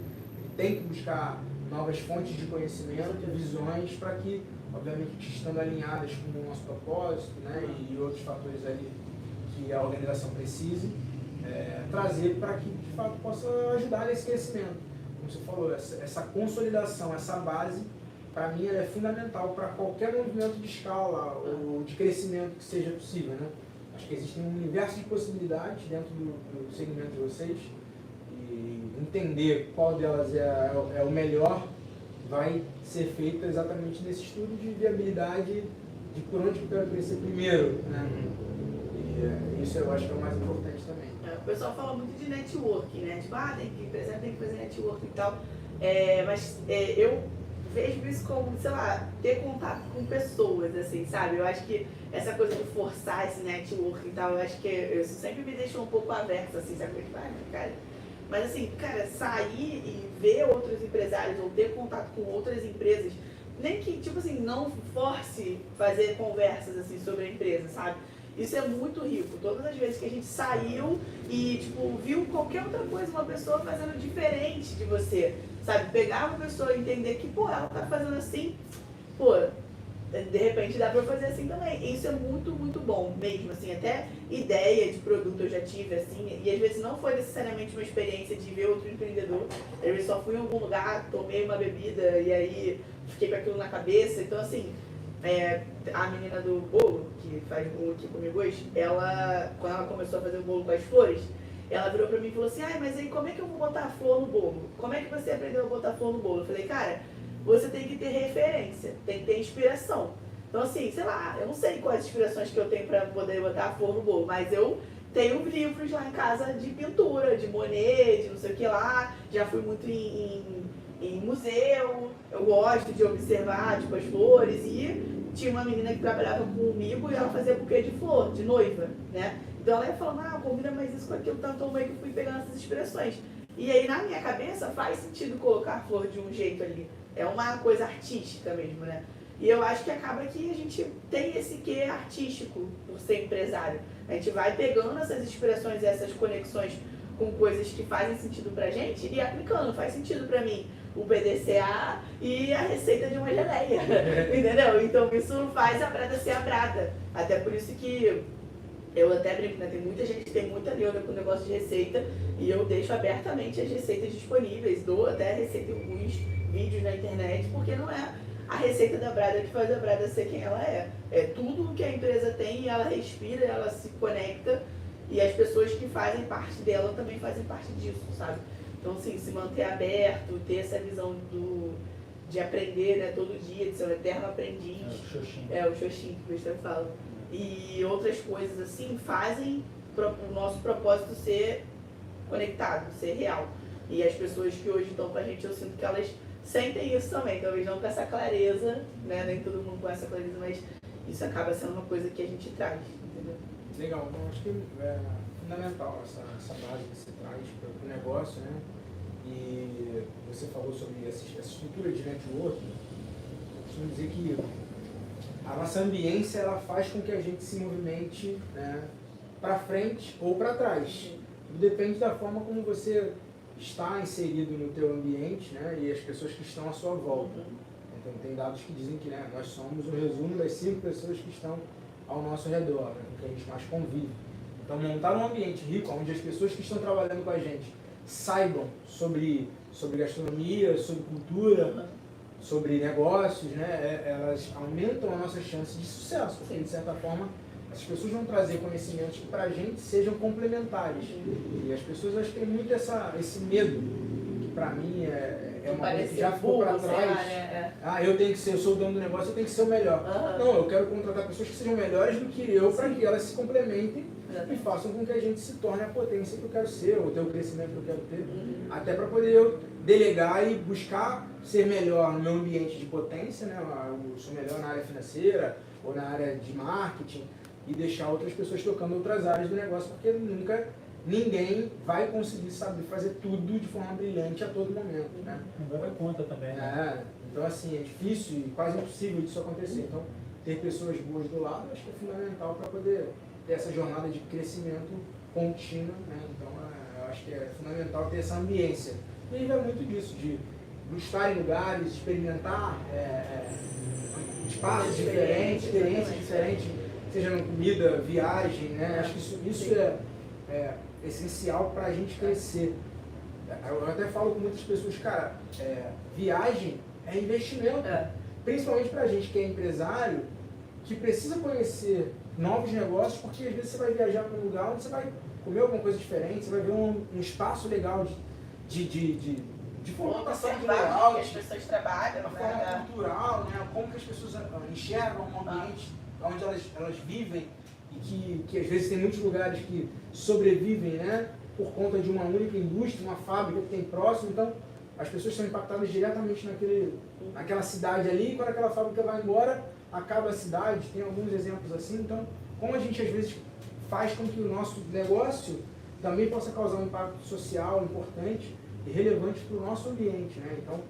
tem que buscar novas fontes de conhecimento, visões, para que, obviamente, estando alinhadas com o nosso propósito, né, e outros fatores ali que a organização precise, trazer para que, de fato, possa ajudar nesse crescimento. Como você falou, essa consolidação, essa base, para mim, ela é fundamental para qualquer movimento de escala ou de crescimento que seja possível, né? Acho que existe um universo de possibilidades dentro do segmento de vocês, e entender qual delas é o melhor vai ser feito exatamente nesse estudo de viabilidade de por onde eu quero crescer primeiro, né? E isso eu acho que é o mais importante também. O pessoal fala muito de networking, né? Tipo, empresário tem que fazer networking e tal. Mas eu vejo isso como, sei lá, ter contato com pessoas, assim, sabe? Eu acho que essa coisa de forçar esse networking e tal, eu acho que isso sempre me deixou um pouco aversa, assim, sabe? Cara, mas assim, cara, sair e ver outros empresários ou ter contato com outras empresas, nem que, tipo assim, não force fazer conversas, assim, sobre a empresa, sabe? Isso é muito rico. Todas as vezes que a gente saiu e, tipo, viu qualquer outra coisa, uma pessoa fazendo diferente de você, sabe? Pegar uma pessoa e entender que, pô, ela tá fazendo assim, pô, de repente dá pra fazer assim também. Isso é muito, muito bom mesmo, assim, até ideia de produto eu já tive, assim, e às vezes não foi necessariamente uma experiência de ver outro empreendedor, às vezes só fui em algum lugar, tomei uma bebida e aí fiquei com aquilo na cabeça, então assim, a menina do bolo, que faz bolo aqui comigo hoje, ela, quando ela começou a fazer o bolo com as flores, ela virou pra mim e falou assim, mas aí como é que eu vou botar flor no bolo? Como é que você aprendeu a botar flor no bolo? Eu falei, cara, você tem que ter referência, tem que ter inspiração. Então assim, sei lá, eu não sei quais inspirações que eu tenho pra poder botar flor no bolo, mas eu tenho livros lá em casa de pintura, de Monet, de não sei o que lá, já fui muito em museu, eu gosto de observar, tipo, as flores, e tinha uma menina que trabalhava comigo e ela fazia buquê de flor, de noiva, né? Então ela ia falando, combina mais isso com aquilo, tanto meio que eu fui pegando essas expressões. E aí na minha cabeça faz sentido colocar flor de um jeito ali, é uma coisa artística mesmo, né? E eu acho que acaba que a gente tem esse quê artístico por ser empresário. A gente vai pegando essas inspirações e essas conexões com coisas que fazem sentido pra gente e aplicando. Faz sentido pra mim o PDCA e a receita de uma geleia, entendeu? Então isso faz a Brada ser a Brada. Até por isso que eu até brinco, né? Tem muita gente que tem muita neura com o negócio de receita e eu deixo abertamente as receitas disponíveis. Dou até a receita em alguns vídeos na internet, porque não é a receita da Brada que faz a Brada ser quem ela é. É tudo que a empresa tem, ela respira, ela se conecta e as pessoas que fazem parte dela também fazem parte disso, sabe? Então, assim, se manter aberto, ter essa visão de aprender, né, todo dia, de ser um eterno aprendiz. É o Xoxin que você fala. E outras coisas, assim, fazem o nosso propósito ser conectado, ser real. E as pessoas que hoje estão com a gente, eu sinto que elas sentem isso também. Talvez não com essa clareza, né, nem todo mundo com essa clareza, mas isso acaba sendo uma coisa que a gente traz, entendeu? Legal, então acho que é fundamental essa base que você traz para o negócio, né? E você falou sobre essa estrutura de networking. Eu costumo dizer que a nossa ambiência ela faz com que a gente se movimente, né, para frente ou para trás. Tudo depende da forma como você está inserido no teu ambiente, né, e as pessoas que estão à sua volta. Então tem dados que dizem que, né, nós somos o resumo das 5 pessoas que estão ao nosso redor, né, com que a gente mais convive. Então montar um ambiente rico, onde as pessoas que estão trabalhando com a gente saibam sobre gastronomia, sobre cultura, sobre negócios, né, elas aumentam a nossa chance de sucesso, porque de certa forma as pessoas vão trazer conhecimentos que para a gente sejam complementares. E as pessoas acho que têm muito esse medo, que para mim é uma coisa que já ficou para trás. Né? Ah, eu sou o dono do negócio, eu tenho que ser o melhor. Não, eu quero contratar pessoas que sejam melhores do que eu para que elas se complementem e façam com que a gente se torne a potência que eu quero ser, ou ter o crescimento que eu quero ter. Até para poder eu delegar e buscar ser melhor no meu ambiente de potência, né? Eu sou melhor na área financeira ou na área de marketing e deixar outras pessoas tocando outras áreas do negócio, porque ninguém vai conseguir saber fazer tudo de forma brilhante a todo momento, né? Não vai dar conta também, né? Então assim, é difícil e quase impossível disso acontecer. Então, ter pessoas boas do lado acho que é fundamental para poder ter essa jornada de crescimento contínua, né? Então, eu acho que é fundamental ter essa ambiência. E aí vai muito disso, de estar em lugares, experimentar espaços diferentes, experiências diferentes, seja na comida, viagem, né? Acho que isso é essencial para a gente crescer. Eu até falo com muitas pessoas, cara, viagem é investimento, principalmente para a gente que é empresário, que precisa conhecer novos negócios, porque às vezes você vai viajar para um lugar onde você vai comer alguma coisa diferente, você vai ver um espaço legal de formatação de layout, que as pessoas trabalham, a forma cultural, né? Como que as pessoas enxergam um ambiente onde elas vivem e que às vezes tem muitos lugares que sobrevivem, né, por conta de uma única indústria, uma fábrica que tem próximo. Então as pessoas são impactadas diretamente naquela cidade ali, e quando aquela fábrica vai embora, acaba a cidade. Tem alguns exemplos assim. Então, como a gente às vezes faz com que o nosso negócio também possa causar um impacto social importante e relevante para o nosso ambiente, né? Então,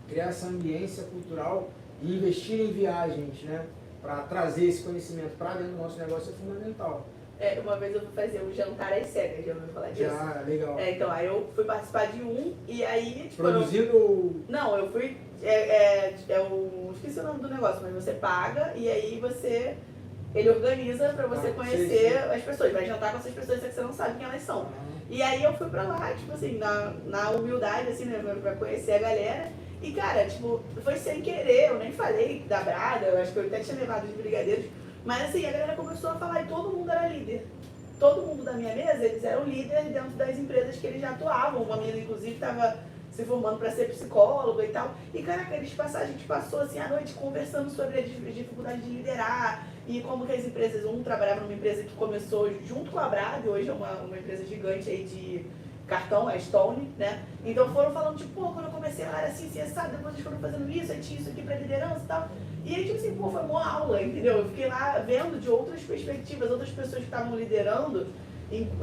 criar essa ambiência cultural e investir em viagens, né, para trazer esse conhecimento para dentro do nosso negócio é fundamental. Uma vez eu fui fazer um jantar às cegas, já ouviu falar disso? Já, legal. Então, aí eu fui participar de e aí... Tipo, produzindo... Não, eu fui... esqueci o nome do negócio, mas você paga e aí ele organiza para você conhecer as pessoas. Vai jantar com essas pessoas que você não sabe quem elas são. E aí eu fui pra lá, tipo assim, na humildade, assim, né, pra conhecer a galera. E, cara, tipo, foi sem querer, eu nem falei da Brada, eu acho que eu até tinha levado os brigadeiros. Mas, assim, a galera começou a falar e todo mundo era líder. Todo mundo da minha mesa, eles eram líderes dentro das empresas que eles já atuavam. Uma menina, inclusive, estava se formando para ser psicóloga e tal. E, caraca, a gente passou, assim, a noite conversando sobre a dificuldade de liderar e como que as empresas... trabalhava numa empresa que começou junto com a Brada, e hoje é uma empresa gigante aí de cartão, a Stone, né? Então foram falando, tipo, quando eu comecei lá era assim, sabe? Depois eles foram fazendo isso, aí tinha isso aqui pra liderança e tal. E aí, tipo assim, foi uma aula, entendeu? Eu fiquei lá vendo de outras perspectivas, outras pessoas que estavam liderando,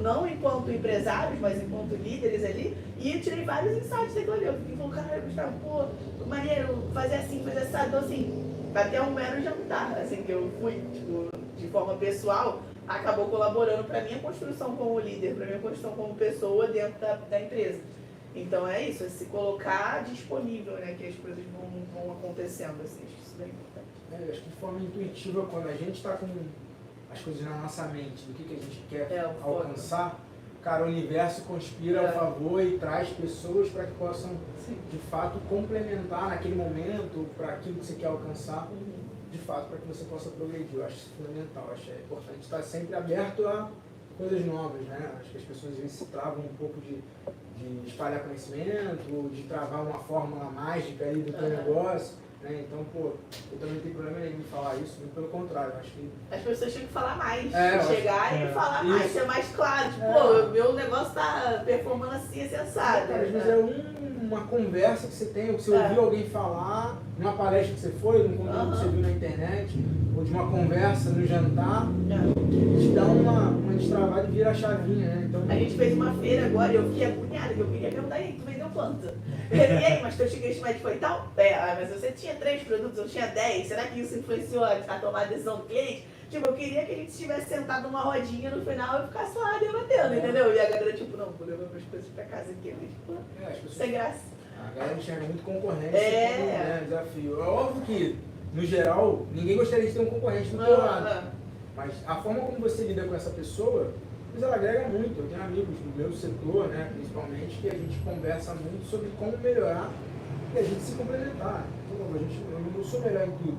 não enquanto empresários, mas enquanto líderes ali, e eu tirei vários insights daquilo ali. Eu fiquei falando, caralho, Gustavo, maneiro, fazer assim, fazer assim. Então, assim, até um mero jantar, assim, que eu fui, tipo, de forma pessoal, acabou colaborando para minha construção como líder, para minha construção como pessoa dentro da empresa. Então é isso, é se colocar disponível, né, que as coisas vão acontecendo, assim, acho que isso é bem importante. Eu acho que de forma intuitiva, quando a gente está com as coisas na nossa mente, do que a gente quer alcançar, cara, o universo conspira a favor e traz pessoas para que possam, de fato, complementar naquele momento para aquilo que você quer alcançar, de fato, para que você possa progredir. Eu acho isso fundamental, acho importante estar sempre aberto a coisas novas, né? Acho que as pessoas às vezes se travam um pouco de espalhar conhecimento, de travar uma fórmula mágica aí do teu negócio, né? Então, pô, eu também não tenho problema nenhum em falar isso, muito pelo contrário, eu acho que... As pessoas tinham que falar mais, chegar e falar mais, ser mais claro, tipo, pô, meu negócio tá performando assim, assado. Cara, às vezes é uma conversa que você tem, ou que você ouviu alguém falar, numa palestra que você foi, num conteúdo que você viu na internet, ou de uma conversa no jantar, que te dá uma destravada e vira a chavinha, né? Então... A gente fez uma feira agora e eu fiquei agoniada, que eu queria perguntar, e aí, tu vendeu quanto? E aí, mas teu ticket médio foi tal? Mas você tinha 3 produtos, eu tinha 10, será que isso influenciou a tomar a decisão do cliente? Tipo, eu queria que a gente estivesse sentado numa rodinha no final e ficasse lá debatendo, entendeu? E a galera, tipo, não, vou levar minhas coisas pra casa aqui, tipo, sem graça. A galera enxerga muito concorrência como, né, desafio. É óbvio que, no geral, ninguém gostaria de ter um concorrente do teu lado. Mas a forma como você lida com essa pessoa, ela agrega muito. Eu tenho amigos do meu setor, né, principalmente, que a gente conversa muito sobre como melhorar e a gente se complementar. Eu não sou melhor em tudo.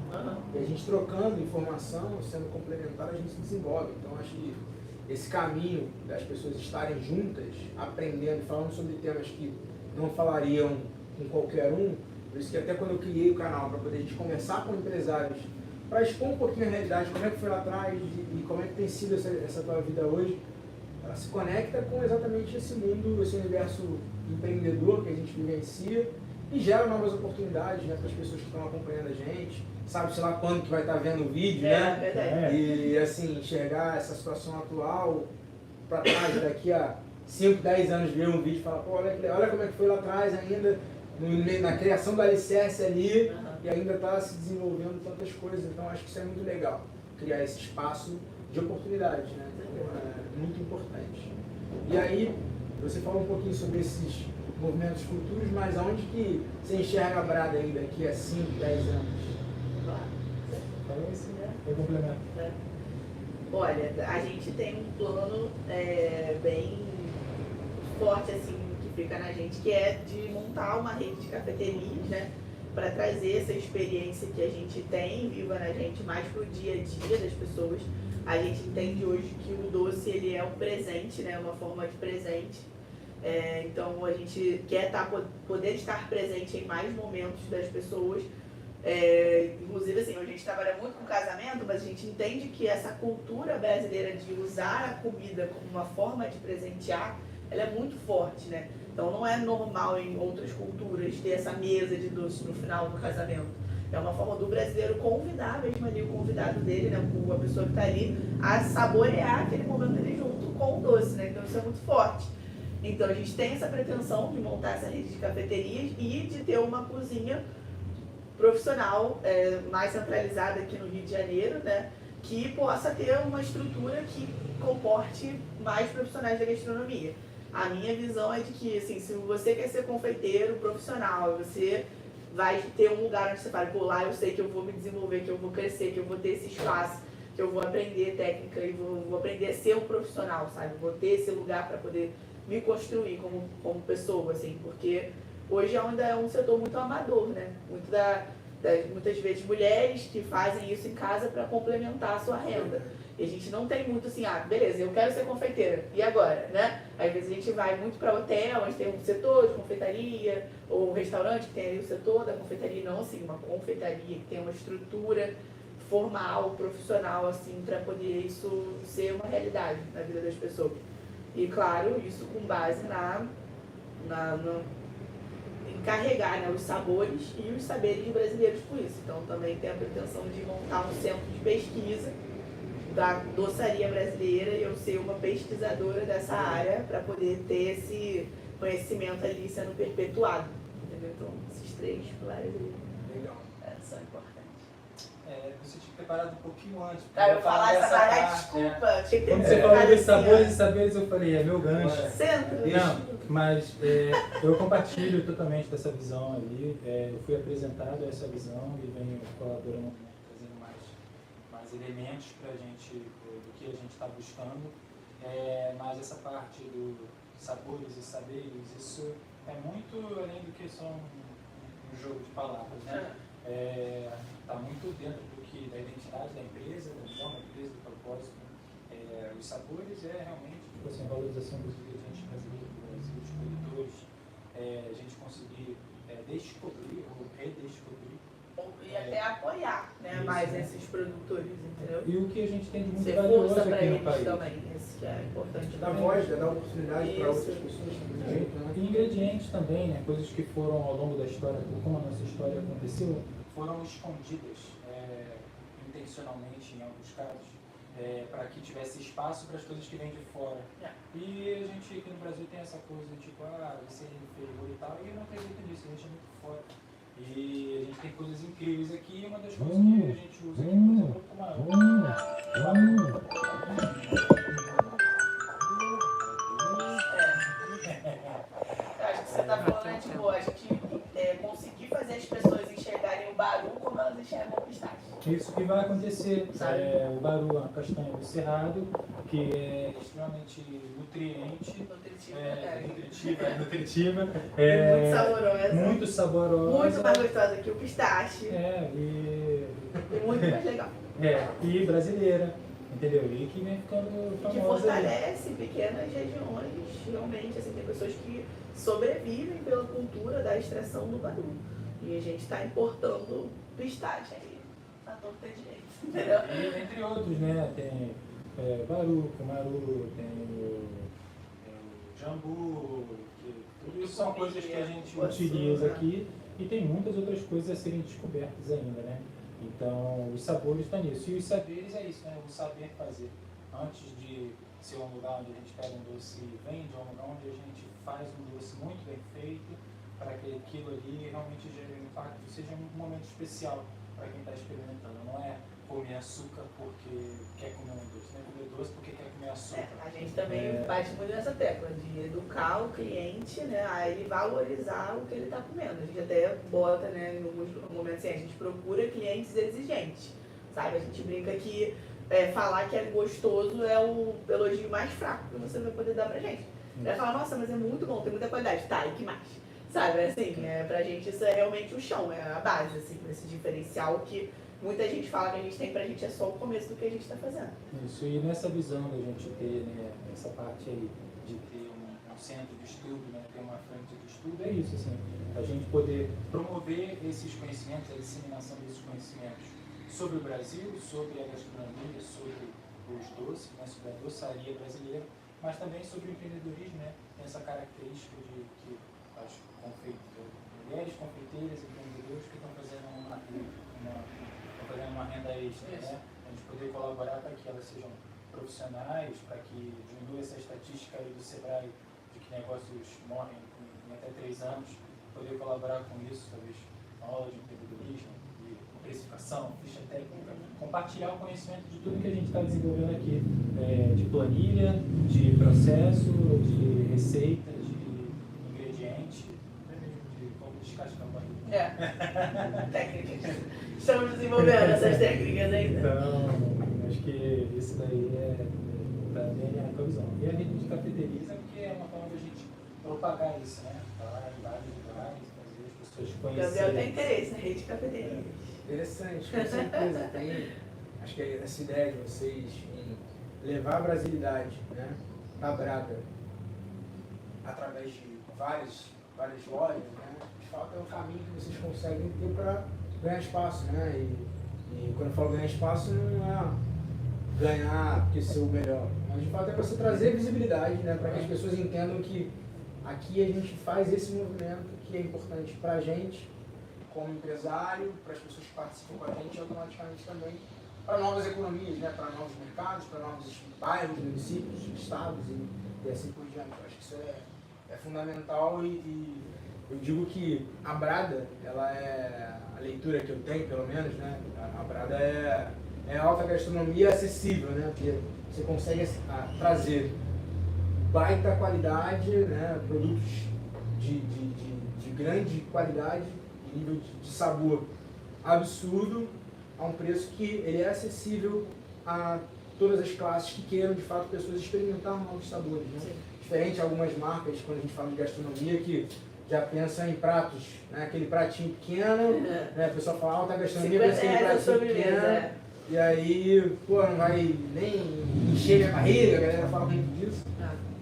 E a gente trocando informação, sendo complementar, a gente se desenvolve. Então, acho que esse caminho das pessoas estarem juntas, aprendendo e falando sobre temas que não falariam com qualquer um, por isso que até quando eu criei o canal, para poder a gente conversar com empresários, para expor um pouquinho a realidade, como é que foi lá atrás e como é que tem sido essa tua vida hoje, ela se conecta com exatamente esse mundo, esse universo empreendedor que a gente vivencia e gera novas oportunidades, né, para as pessoas que estão acompanhando a gente, sabe, sei lá quando que vai estar vendo o vídeo, né? Verdade. E assim, enxergar essa situação atual para trás, daqui a 5, 10 anos ver um vídeo e falar, pô, olha como é que foi lá atrás ainda, na criação do alicerce ali, e ainda está se desenvolvendo tantas coisas. Então acho que isso é muito legal, criar esse espaço de oportunidades, né? Então, é muito importante. E aí, você falou um pouquinho sobre esses movimentos futuros, mas aonde que você enxerga a Brada aí daqui a 5, 10 anos? Falou isso, né? Eu complemento. Olha, a gente tem um plano bem forte, assim, que fica na gente, que é de montar uma rede de cafeterias, né? Para trazer essa experiência que a gente tem viva na gente mais pro dia a dia das pessoas. A gente entende hoje que o doce, ele é um presente, né? Uma forma de presente. Então a gente quer poder estar presente em mais momentos das pessoas. Inclusive, assim, a gente trabalha muito com casamento, mas a gente entende que essa cultura brasileira de usar a comida como uma forma de presentear, ela é muito forte, né? Então não é normal em outras culturas ter essa mesa de doce no final do casamento. É uma forma do brasileiro convidar mesmo ali o convidado dele, né, a pessoa que está ali, a saborear aquele momento ali junto com o doce, né? Então isso é muito forte. Então a gente tem essa pretensão de montar essa rede de cafeterias e de ter uma cozinha profissional mais centralizada aqui no Rio de Janeiro, né? Que possa ter uma estrutura que comporte mais profissionais da gastronomia. A minha visão é de que, assim, se você quer ser confeiteiro profissional, você vai ter um lugar onde você fala, pô, lá eu sei que eu vou me desenvolver, que eu vou crescer, que eu vou ter esse espaço, que eu vou aprender técnica e vou aprender a ser um profissional, sabe? Vou ter esse lugar para poder me construir como pessoa, assim, porque hoje ainda é um setor muito amador, né? Muitas vezes mulheres que fazem isso em casa para complementar a sua renda. E a gente não tem muito assim, beleza, eu quero ser confeiteira, e agora, né? Às vezes a gente vai muito para hotel, onde tem um setor de confeitaria, ou um restaurante que tem ali o setor da confeitaria, não assim, uma confeitaria que tem uma estrutura formal, profissional, assim, para poder isso ser uma realidade na vida das pessoas. E claro, isso com base em carregar, né, os sabores e os saberes brasileiros com isso. Então também tem a pretensão de montar um centro de pesquisa da doçaria brasileira e eu ser uma pesquisadora dessa área para poder ter esse conhecimento ali sendo perpetuado. Entendeu? Então, esses 3 pilares aí são importantes. Você tinha preparado um pouquinho antes. Pra eu falar essa parte, parada, desculpa. Tinha que ter Quando você falou dos sabores e saberes, eu falei, é meu gancho. Centro. Não, mas eu compartilho totalmente dessa visão ali. Eu fui apresentado a essa visão e venho colaborando, né, trazendo mais elementos para a gente, do que a gente está buscando. Mas essa parte dos sabores e saberes, isso é muito além do que só um jogo de palavras, né? Está muito dentro da identidade da empresa, da visão da empresa, do propósito. Os sabores realmente tipo assim, a valorização dos ingredientes brasileiros do Brasil, dos produtores, a gente conseguir descobrir ou redescobrir. E até apoiar, né, isso, mais né? esses produtores, entendeu? E o que a gente tem de muito Ser valioso força para aqui no eles país. também, isso que é importante. Dar voz, dar oportunidade para Isso. outras pessoas também. E ingredientes também, né? Coisas que foram ao longo da história, como a nossa história aconteceu, foram escondidas intencionalmente em alguns casos, para que tivesse espaço para as coisas que vêm de fora. E a gente aqui no Brasil tem essa coisa tipo, você é inferior e tal, e eu não acredito nisso, a gente é muito forte. E a gente tem coisas incríveis aqui, e uma das coisas que a gente usa aqui, por exemplo, é o camarão. Eu acho que você está falando é tipo, a gente conseguir fazer as pessoas enxergarem o baru como elas enxergam o pistache. Isso que vai acontecer. O baru é uma castanha do cerrado, que é extremamente nutriente, nutritiva, muito saborosa. muito saborosa. Muito mais gostosa que o pistache. E muito mais legal. E brasileira, entendeu? E que vem ficando famosa. Que fortalece pequenas regiões, realmente, assim, tem pessoas que sobrevivem pela cultura da extração do baru. E a gente está importando pistache aí, a todo ter direito, entendeu? E entre outros, né? Tem baru, cumaru, tem o jambu, tudo isso são coisas que a gente utiliza aqui e tem muitas outras coisas a serem descobertas ainda, né? Então, os sabores estão nisso. E os saberes é isso, né? O saber fazer. Antes de ser um lugar onde a gente pega um doce e vende, é um lugar onde a gente faz um doce muito bem feito, para que aquilo ali realmente gere um impacto, seja um momento especial para quem está experimentando. Não é comer açúcar porque quer comer um doce, não é comer doce porque quer comer açúcar. A gente também bate muito nessa tecla de educar o cliente, né, a ele valorizar o que ele está comendo. A gente até bota, né, em alguns momentos assim, a gente procura clientes exigentes, sabe? A gente brinca que falar que é gostoso é o elogio mais fraco que você vai poder dar pra gente. Vai falar, nossa, mas é muito bom, tem muita qualidade. Tá, e que mais? Sabe, assim, pra gente isso é realmente o chão, é a base, assim, esse diferencial que muita gente fala que a gente tem, pra gente é só o começo do que a gente está fazendo. Isso, e nessa visão da gente ter, né, essa parte aí de ter um centro de estudo, né, ter uma frente de estudo, é isso, assim, a gente poder promover esses conhecimentos, a disseminação desses conhecimentos sobre o Brasil, sobre a gastronomia, sobre os doces, né, sobre a doçaria brasileira, mas também sobre o empreendedorismo, né, tem essa característica de que as mulheres confeiteiras e empreendedores que estão fazendo uma renda extra, né? A gente poder colaborar para que elas sejam profissionais, para que diminua essa estatística aí do Sebrae de que negócios morrem em até 3 anos, poder colaborar com isso, talvez aula de empreendedorismo, de precificação, ficha técnica, compartilhar o conhecimento de tudo que a gente está desenvolvendo aqui, de planilha, de processo, de receita, de ingrediente, até mesmo de como descascar o barril. Técnicas. Estamos desenvolvendo essas técnicas ainda. Então, acho que isso daí também é a tua visão. E a rede de cafeterias é porque é uma forma de a gente propagar isso, né? Falar em vários lugares, fazer as pessoas conhecerem. Gabriel tem interesse na rede de cafeterias. Interessante, com certeza. Tem, acho que essa ideia de vocês em levar a brasilidade, né, da Braga através de várias lojas, né, de fato é um caminho que vocês conseguem ter para ganhar espaço, né? E quando eu falo ganhar espaço, não é ganhar porque ser o melhor, mas de fato é para você trazer visibilidade, né, para que as pessoas entendam que aqui a gente faz esse movimento que é importante para a gente como empresário, para as pessoas que participam com a gente, automaticamente também para novas economias, né, para novos mercados, para novos bairros, municípios, estados e assim por diante. Eu acho que isso é fundamental e eu digo que a Brada, ela é a leitura que eu tenho, pelo menos, né? A Brada é alta gastronomia acessível, né? Porque você consegue trazer baita qualidade, né? Produtos de grande qualidade, nível de sabor absurdo, a um preço que ele é acessível a todas as classes que queiram, de fato, pessoas experimentar novos sabores, né? Diferente de algumas marcas, quando a gente fala de gastronomia, que já pensa em pratos, né? Aquele pratinho pequeno, né? A pessoa fala alta gastronomia, pensa aquele pratinho pequeno, e aí, pô, não vai nem encher minha barriga, a galera fala muito disso.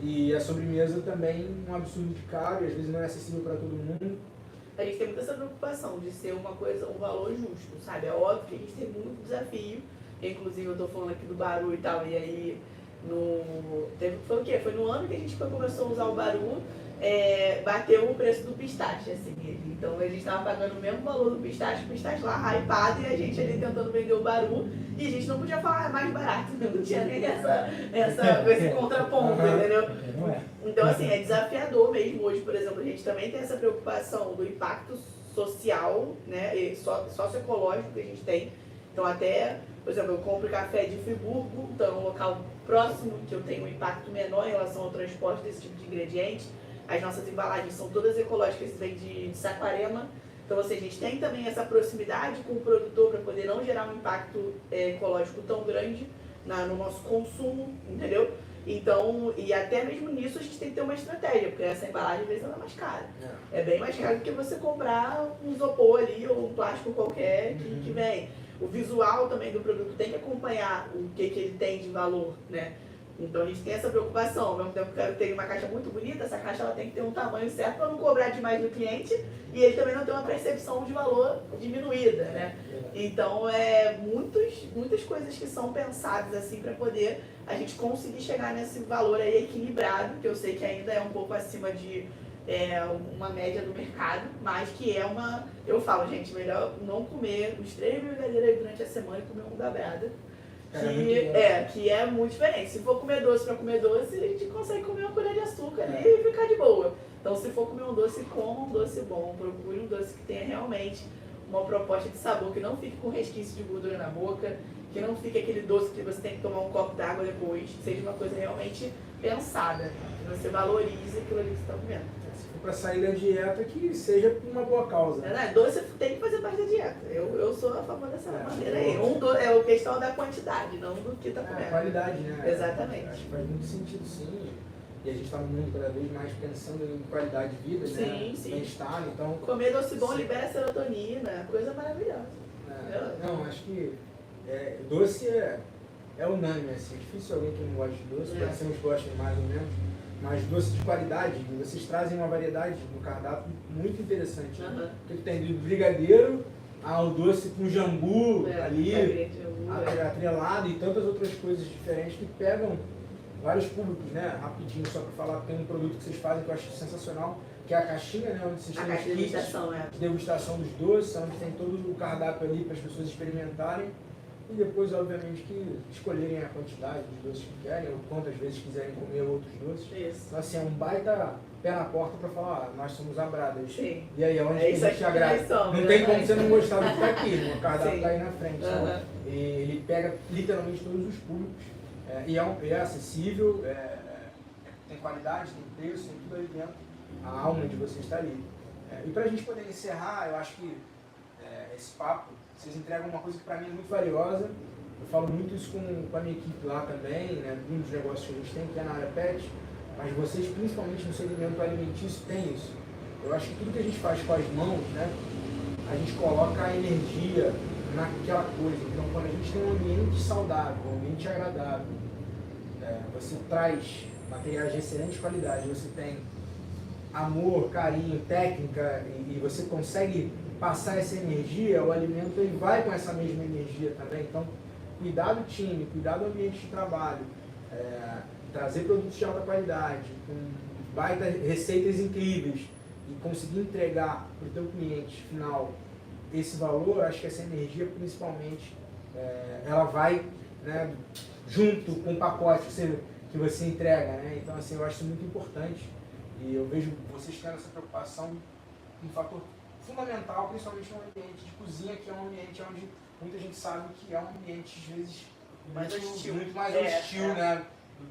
E a sobremesa também um absurdo de caro, e às vezes não é acessível para todo mundo. A gente tem muita essa preocupação de ser uma coisa, um valor justo, sabe? É óbvio que a gente tem muito desafio, inclusive eu tô falando aqui do Baru e tal, e aí foi o quê? Foi no ano que a gente começou a usar o Baru, bateu o preço do pistache, assim. Então a gente estava pagando o mesmo valor do pistache, o pistache lá hypado, e a gente ali tentando vender o Baru, e a gente não podia falar mais barato, não tinha nem esse contraponto, entendeu? Então assim, é desafiador mesmo. Hoje, por exemplo, a gente também tem essa preocupação do impacto social, né, e socioecológico que a gente tem. Então até, por exemplo, eu compro café de Friburgo, então é um local próximo que eu tenho um impacto menor em relação ao transporte desse tipo de ingrediente. As nossas embalagens são todas ecológicas, vêm de Saquarema. Então, assim, a gente tem também essa proximidade com o produtor para poder não gerar um impacto ecológico tão grande no nosso consumo, entendeu? Então, e até mesmo nisso a gente tem que ter uma estratégia, porque essa embalagem às vezes ela é mais cara. É bem mais caro do que você comprar um isopor ali ou um plástico qualquer que vem. O visual também do produto tem que acompanhar o que ele tem de valor, né? Então a gente tem essa preocupação. Ao mesmo tempo que eu tenho uma caixa muito bonita, essa caixa ela tem que ter um tamanho certo para não cobrar demais do cliente e ele também não ter uma percepção de valor diminuída, né? Então muitas coisas que são pensadas assim para poder a gente conseguir chegar nesse valor aí equilibrado, que eu sei que ainda é um pouco acima de uma média do mercado, mas que eu falo, gente, melhor não comer os 3 brigadeiros durante a semana e comer um da Brada. Que é muito diferente. Se for comer doce pra comer doce, a gente consegue comer uma colher de açúcar ali e ficar de boa. Então, se for comer um doce, coma um doce bom. Procure um doce que tenha realmente uma proposta de sabor, que não fique com resquício de gordura na boca, que não fique aquele doce que você tem que tomar um copo d'água depois, que seja uma coisa realmente pensada, que você valorize aquilo ali que você está comendo. Se for para sair da dieta, que seja por uma boa causa. Doce tem que fazer parte da dieta. Eu sou a favor dessa maneira aí. É a questão da quantidade, não do que está comendo. Qualidade, né? Exatamente. Acho que faz muito sentido, sim. E a gente está no mundo cada vez mais pensando em qualidade de vida, né? Sim. Bem-estar, então... Comer doce bom libera serotonina, coisa maravilhosa. Não, acho que doce é unânime, assim. É difícil alguém que não gosta de doce, pode ser uns gostem mais ou menos. Mas doce de qualidade, vocês trazem uma variedade no cardápio muito interessante. Né? Porque tem do brigadeiro ao doce com jambu ali, atrelado e tantas outras coisas diferentes que pegam vários públicos, né? Rapidinho, só para falar, tem um produto que vocês fazem que eu acho sensacional, que é a caixinha, né? Onde vocês têm os kits de degustação dos doces, onde tem todo o cardápio ali para as pessoas experimentarem. E depois, obviamente, que escolherem a quantidade dos doces que querem, ou quantas vezes quiserem comer outros doces. Isso. Então, assim, é um baita pé na porta para falar, nós somos a Brada. Sim. E aí, onde que a gente agrada? Não tem como você não gostar do que está aqui, o cardápio está aí na frente. Então, ele pega literalmente todos os públicos, e é acessível, tem qualidade, tem preço, tem tudo ali dentro. A alma de vocês está ali. E para a gente poder encerrar, eu acho que esse papo, vocês entregam uma coisa que para mim é muito valiosa. Eu falo muito isso com a minha equipe lá também, né? Um dos negócios que a gente tem, que é na área pet, mas vocês, principalmente no segmento alimentício, tem isso. Eu acho que tudo que a gente faz com as mãos, né? A gente coloca a energia naquela coisa. Então, quando a gente tem um ambiente saudável, um ambiente agradável, você traz materiais de excelente qualidade, você tem amor, carinho, técnica, e você consegue passar essa energia, o alimento ele vai com essa mesma energia também. Então, cuidar do time, cuidar do ambiente de trabalho, trazer produtos de alta qualidade, com baita receitas incríveis e conseguir entregar para o teu cliente final esse valor, acho que essa energia principalmente, ela vai, né, junto com o pacote que você entrega, né? Então, assim, eu acho isso muito importante e eu vejo vocês tendo essa preocupação um fator fundamental, principalmente no ambiente de cozinha, que é um ambiente onde muita gente sabe que é um ambiente, às vezes, muito mais hostil, né,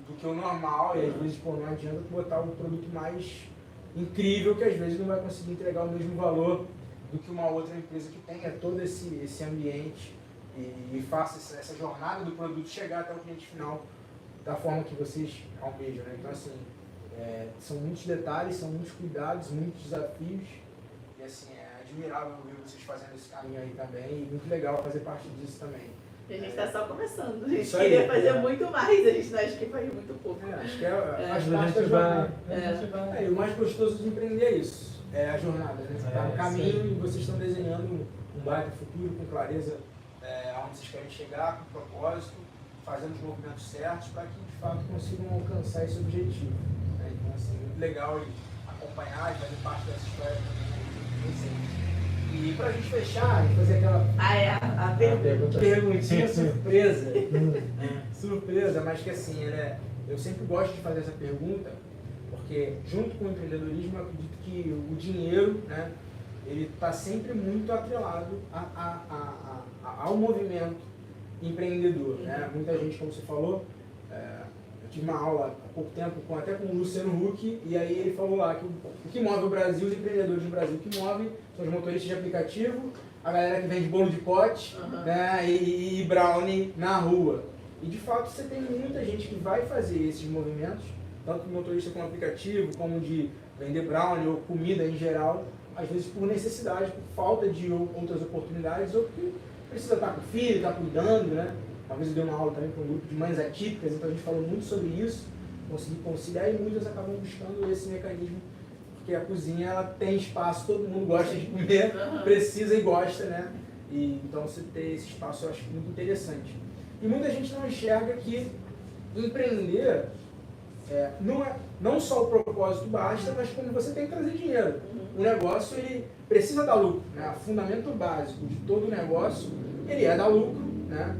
do que o normal, e às vezes, pô, não adianta botar um produto mais incrível que às vezes não vai conseguir entregar o mesmo valor do que uma outra empresa que tenha todo esse ambiente e faça essa jornada do produto chegar até o cliente final da forma que vocês almejam, né? Então, assim, são muitos detalhes, são muitos cuidados, muitos desafios e, assim, é admirável ver vocês fazendo esse caminho aí também e muito legal fazer parte disso também. E a gente está só começando, a gente Isso queria aí, fazer muito mais, a gente acha que faz muito pouco. Acho que faz parte da jornada. E o mais gostoso de empreender é isso, é a jornada, né? Você está no caminho e vocês estão desenhando um baita futuro com clareza, aonde vocês querem chegar, com propósito, fazendo os movimentos certos para que de fato consigam alcançar esse objetivo. Né? Então, assim, muito legal acompanhar e fazer parte dessa história também. E para a gente fechar e fazer aquela A perguntinha surpresa, surpresa, mas que assim, eu sempre gosto de fazer essa pergunta, porque junto com o empreendedorismo eu acredito que o dinheiro, né, ele está sempre muito atrelado ao movimento empreendedor. Né? Muita gente, como você falou, eu tive uma aula há pouco tempo até com o Luciano Huck, e aí ele falou lá que o que move o Brasil, os empreendedores do Brasil, o que move são os motoristas de aplicativo, a galera que vende bolo de pote, né, e brownie na rua. E de fato você tem muita gente que vai fazer esses movimentos, tanto de motorista com aplicativo, como de vender brownie ou comida em geral, às vezes por necessidade, por falta de outras oportunidades, ou porque precisa estar com o filho, estar cuidando, né? Talvez eu dei uma aula também para um grupo de mães atípicas, então a gente falou muito sobre isso, conseguir conciliar, e muitas acabam buscando esse mecanismo, porque a cozinha ela tem espaço, todo mundo gosta de comer, precisa e gosta, né? E então você ter esse espaço eu acho muito interessante. E muita gente não enxerga que empreender não só o propósito basta, mas como você tem que trazer dinheiro. O negócio ele precisa dar lucro, né? O fundamento básico de todo negócio ele é dar lucro, né?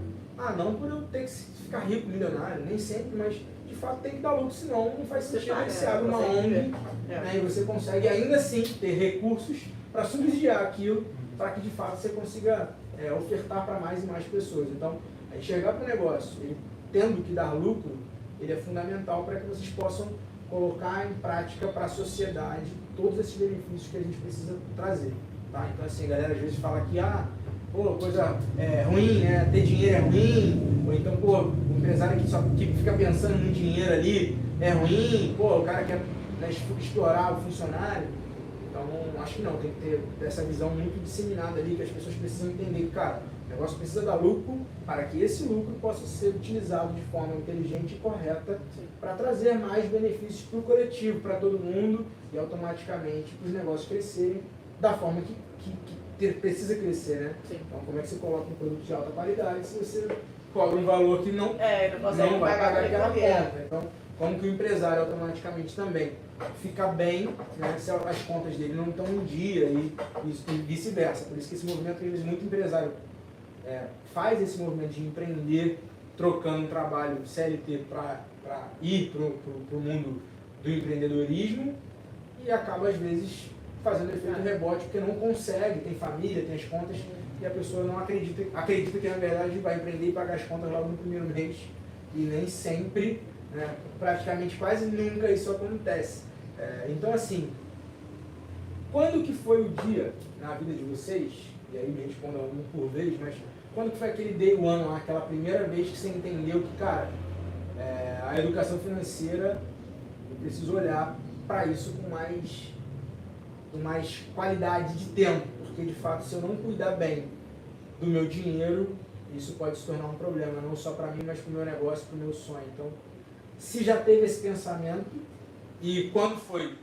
Não por eu ter que ficar rico, milionário, nem sempre, mas de fato tem que dar lucro, senão não faz sentido que você abre uma ONG, né, e você consegue ainda assim ter recursos para subsidiar aquilo, para que de fato você consiga ofertar para mais e mais pessoas. Então, enxergar para o negócio, ele tendo que dar lucro, ele é fundamental para que vocês possam colocar em prática para a sociedade todos esses benefícios que a gente precisa trazer. Tá? Então, assim, a galera às vezes fala que coisa ruim, né? Ter dinheiro é ruim, ou então, o empresário que fica pensando no dinheiro ali é ruim, o cara quer, né, explorar o funcionário. Então, acho que não, tem que ter essa visão muito disseminada ali, que as pessoas precisam entender que, cara, o negócio precisa dar lucro para que esse lucro possa ser utilizado de forma inteligente e correta para trazer mais benefícios para o coletivo, para todo mundo e automaticamente para os negócios crescerem da forma que precisa crescer, né? Sim. Então, como é que você coloca um produto de alta qualidade se você cobra um valor que não vai pagar aquela conta? Então, como que o empresário automaticamente também fica bem, né, se as contas dele não estão em dia e vice-versa. Por isso que esse movimento, às vezes, muito empresário faz esse movimento de empreender, trocando um trabalho CLT para ir para o mundo do empreendedorismo e acaba, às vezes, fazendo efeito rebote, porque não consegue, tem família, tem as contas, e a pessoa não acredita que na verdade vai empreender e pagar as contas logo no primeiro mês, e nem sempre, né, praticamente quase nunca isso acontece. Então, assim, quando que foi o dia na vida de vocês, e aí me respondam um por vez, mas quando que foi aquele day one lá, aquela primeira vez que você entendeu que, cara, a educação financeira, eu preciso olhar para isso com mais qualidade de tempo, porque de fato se eu não cuidar bem do meu dinheiro, isso pode se tornar um problema, não só para mim, mas para o meu negócio, para o meu sonho. Então, se já teve esse pensamento, e quando foi?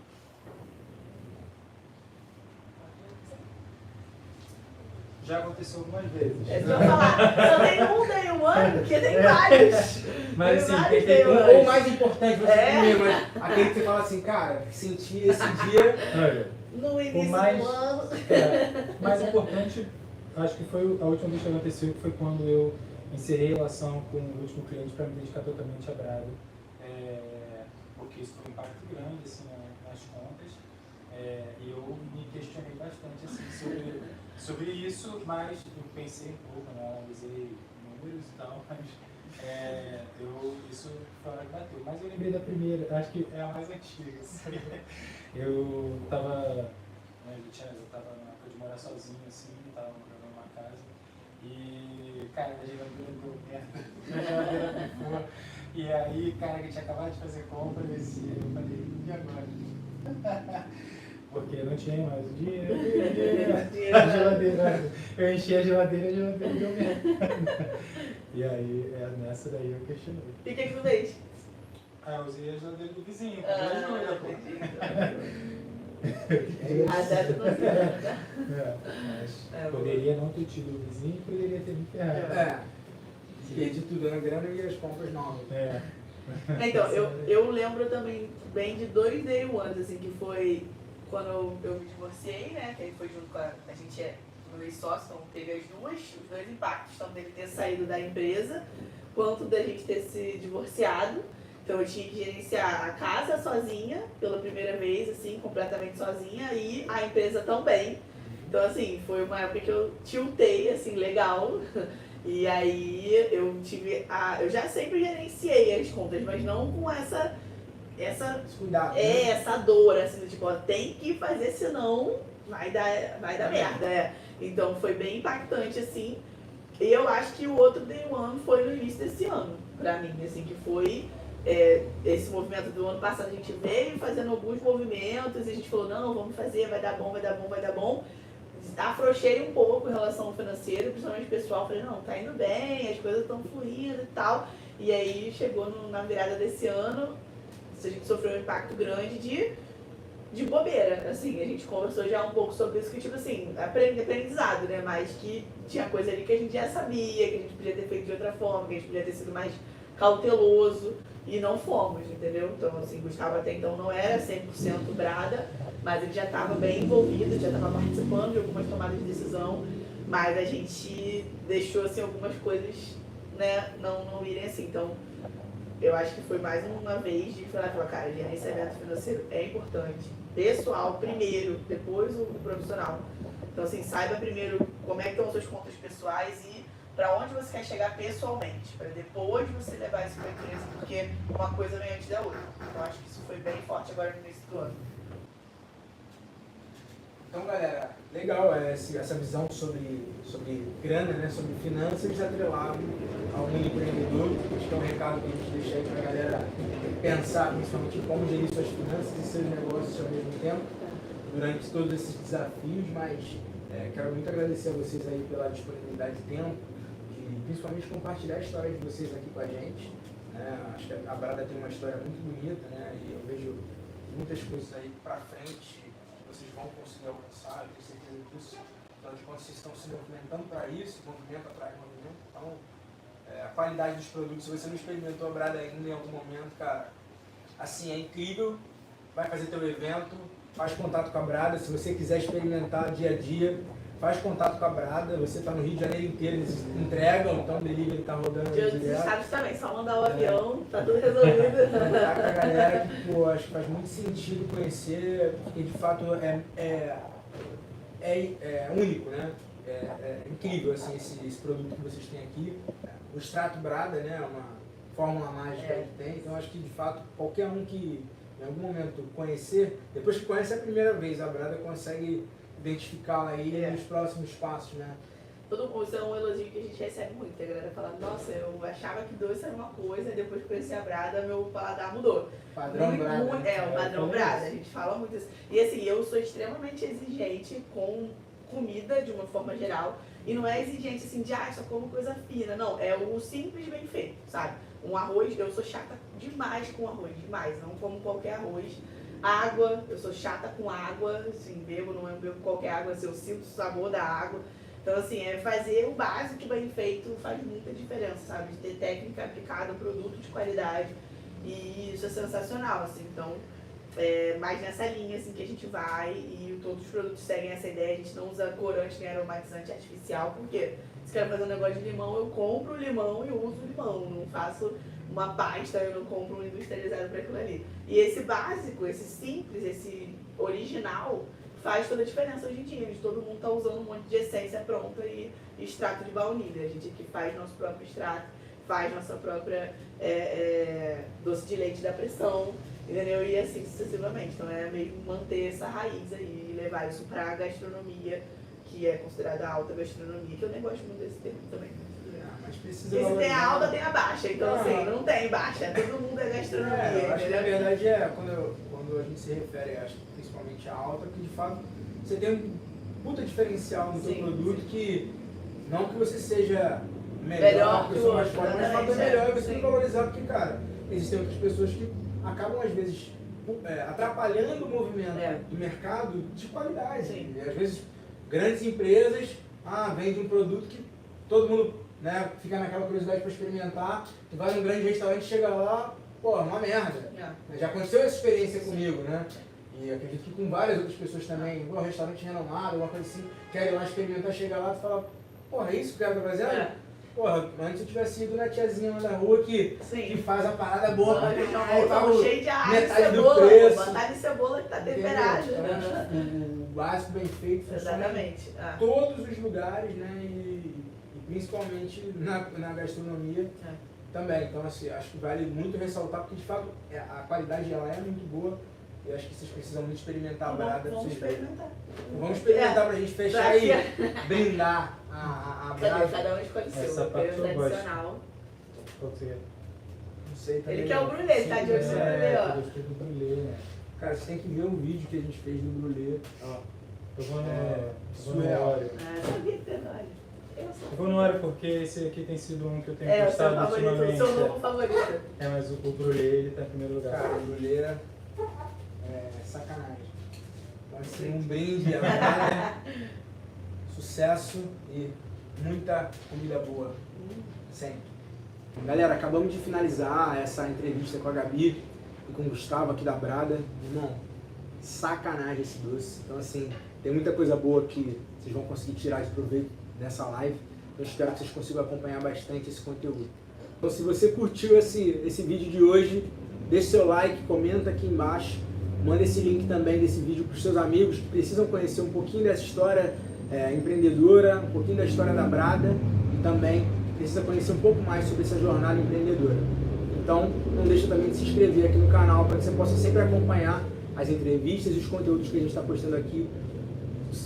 Já aconteceu algumas vezes. Eu vou falar, só tem um day one, porque tem vários. Mas assim, tem ou mais importante, você primeiro, mas aquele que você fala assim, cara, senti esse dia... No início do ano. Mais importante, acho que foi a última vez que aconteceu, que foi quando eu encerrei a relação com o último cliente para me dedicar totalmente a Brado. Porque isso foi um impacto grande assim, nas contas. E eu me questionei bastante assim, sobre isso, mas eu pensei um pouco, né, analisei números e tal, mas isso foi a hora que bateu. Mas eu lembrei da primeira, acho que é a mais antiga. Assim. Eu estava na época de morar sozinho, assim, estava morando numa casa. E, cara, a geladeira deu merda, a geladeira pifou. E aí, cara, que tinha acabado de fazer compras e eu falei, e agora? Porque não tinha mais o dinheiro, a geladeira. Eu enchi a geladeira deu merda. E aí, nessa daí eu questionei. E o que tu fez? Eu usei a geladeira do vizinho, mas poderia não ter tido o vizinho e poderia ter me ferrado. Perdi tudo na grana e as compras novas. Então, eu lembro também bem de 2 day ones, assim, que foi quando eu me divorciei, né? Que aí foi junto com a gente uma vez sócio, então teve os dois impactos, tanto dele ter saído da empresa, quanto da gente ter se divorciado. Então eu tinha que gerenciar a casa sozinha, pela primeira vez, assim, completamente sozinha, e a empresa também. Então, assim, foi uma época que eu tiltei, assim, legal. E aí eu já sempre gerenciei as contas, mas não com essa cuidado, essa dor, assim, do tipo, ó, tem que fazer, senão vai dar merda. Então foi bem impactante, assim. E eu acho que o outro day one foi no início desse ano, pra mim, assim, que foi esse movimento do ano passado. A gente veio fazendo alguns movimentos e a gente falou, não, vamos fazer, vai dar bom, vai dar bom, vai dar bom. Afrouxei um pouco em relação ao financeiro, principalmente pessoal, falei, não, tá indo bem, as coisas estão fluindo e tal. E aí chegou na virada desse ano, a gente sofreu um impacto grande de bobeira, assim, a gente conversou já um pouco sobre isso, que tipo assim, aprendizado, né, mas que tinha coisa ali que a gente já sabia, que a gente podia ter feito de outra forma, que a gente podia ter sido mais cauteloso, e não fomos, entendeu? Então, assim, Gustavo até então não era 100% brada, mas ele já estava bem envolvido, já estava participando de algumas tomadas de decisão, mas a gente deixou, assim, algumas coisas, né, não irem assim. Então, eu acho que foi mais uma vez de falar, cara, gerenciamento financeiro é importante. Pessoal primeiro, depois o profissional. Então, assim, saiba primeiro como é que estão as suas contas pessoais e para onde você quer chegar pessoalmente, para depois você levar isso para a empresa, porque uma coisa vem antes da outra. Então, acho que isso foi bem forte agora no início do ano. Então, galera, legal essa visão sobre grana, né, sobre finanças atrelado ao mundo empreendedor. Acho que é um recado que a gente deixa aí para a galera pensar, principalmente, como gerir suas finanças e seus negócios ao mesmo tempo, durante todos esses desafios. Mas quero muito agradecer a vocês aí pela disponibilidade de tempo, e principalmente compartilhar a história de vocês aqui com a gente. Acho que a Brada tem uma história muito bonita, né, e eu vejo muitas coisas aí para frente vocês vão conseguir alcançar, eu tenho certeza disso. Afinal de contas, vocês estão se movimentando para isso, movimento atrás de movimento. Então, a qualidade dos produtos, se você não experimentou a Brada ainda em algum momento, cara, assim, é incrível. Vai fazer teu evento, faz contato com a Brada. Se você quiser experimentar dia a dia, faz contato com a Brada. Você está no Rio de Janeiro inteiro, eles entregam, então o delivery está rodando de outros direto. estados também, só mandar o avião, tá tudo resolvido. Contar com a galera que, pô, acho que faz muito sentido conhecer, porque de fato é único, né? É incrível, assim, esse produto que vocês têm aqui. O extrato Brada, né? É uma fórmula mágica que tem, então acho que de fato qualquer um que em algum momento conhecer, depois que conhece a primeira vez a Brada, consegue identificá-la aí nos próximos passos, né? Isso é um elogio que a gente recebe muito, a galera fala, nossa, eu achava que doce era uma coisa, e depois que conheci a Brada, meu paladar mudou. Padrão Brada. O padrão Brada, a gente fala muito isso. E assim, eu sou extremamente exigente com comida, de uma forma geral, e não é exigente assim, de só como coisa fina, não, é o simples bem feito, sabe? Um arroz, eu sou chata demais com arroz, demais, não como qualquer arroz. Água, eu sou chata com água, assim, não bebo qualquer água, assim, eu sinto o sabor da água. Então, assim, fazer o básico bem feito faz muita diferença, sabe? De ter técnica aplicada, produto de qualidade. E isso é sensacional, assim. Então, mais nessa linha, assim, que a gente vai e todos os produtos seguem essa ideia. A gente não usa corante nem aromatizante artificial, porque se quero fazer um negócio de limão, eu compro o limão e uso o limão. Não faço uma pasta, eu não compro um industrializado para aquilo ali. E esse básico, esse simples, esse original, faz toda a diferença hoje em dia. Todo mundo está usando um monte de essência pronta e extrato de baunilha. A gente aqui faz nosso próprio extrato, faz nossa própria doce de leite da pressão, entendeu? E assim sucessivamente. Então é mesmo manter essa raiz aí e levar isso para a gastronomia, que é considerada alta gastronomia, que eu nem gosto muito desse termo também. Mas Porque precisa se tem a valorizar. alta, tem a baixa. Então, assim, não tem baixa. Todo mundo é gastronomia. Eu acho que na entendeu? verdade quando a gente se refere, acho que principalmente à alta, que de fato você tem um puta diferencial no seu Sim, produto sim. que não que você seja Melhor melhor, que que o eu sou mais outro, forte, mas de fato é exatamente, melhor e você tem sim. que valorizar porque, cara, existem outras pessoas que acabam às vezes atrapalhando o movimento do mercado de qualidade. Sim. E às vezes grandes empresas vendem um produto que todo mundo, né, fica naquela curiosidade para experimentar. Tu vai num grande restaurante, chega lá, pô, uma merda. Já aconteceu essa experiência comigo, né? E acredito que com várias outras pessoas também, igual restaurante renomado, alguma coisa assim, querem lá experimentar, chega lá e fala, porra, é isso que o cara tá fazendo? Porra, antes eu tivesse ido na tiazinha lá da rua que faz a parada boa pra caralho, Tá cheio de alho, metade do cebola, preço. botar de cebola que tá Entendeu? temperada. Então, o básico bem feito funciona Exatamente. em todos os lugares, né? E principalmente na gastronomia também. Então, assim, acho que vale muito ressaltar, porque de fato a qualidade ela é muito boa. Eu acho que vocês precisam muito experimentar a brada pra Vamos vocês verem. experimentar. Vamos experimentar pra gente fechar e brindar a brava. Cada um escolhe o seu. Essa Eu parte eu gosto. tradicional. Qual que você quer? Não sei também. Ele quer o brulê, tá de olho no brulê, ó. Eu gostei do brulê, né? Cara, você tem que ver o vídeo que a gente fez do brulê. Ó, Eu vou no, É, eu vou no surreal. óleo. Sabia que tem olho. Eu vou no óleo porque esse aqui tem sido um que eu tenho O seu gostado favorito, o ultimamente. seu novo favorito. Mas O brulê ele tá em primeiro lugar. cara, o brulê é sacanagem. Vai ser um brinde a brada, sucesso e muita comida boa. Sempre. Galera, acabamos de finalizar essa entrevista com a Gabi e com o Gustavo aqui da Brada. Irmão, sacanagem esse doce. Então, assim, tem muita coisa boa que vocês vão conseguir tirar de proveito dessa live. Eu espero que vocês consigam acompanhar bastante esse conteúdo. Então, se você curtiu esse vídeo de hoje, deixe seu like, comenta aqui embaixo. Manda esse link também desse vídeo para os seus amigos que precisam conhecer um pouquinho dessa história empreendedora, um pouquinho da história da Brada e também precisa conhecer um pouco mais sobre essa jornada empreendedora. Então, não deixa também de se inscrever aqui no canal para que você possa sempre acompanhar as entrevistas e os conteúdos que a gente está postando aqui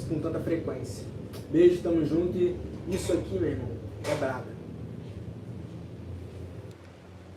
com tanta frequência. Beijo, tamo junto e isso aqui, meu irmão, é Brada.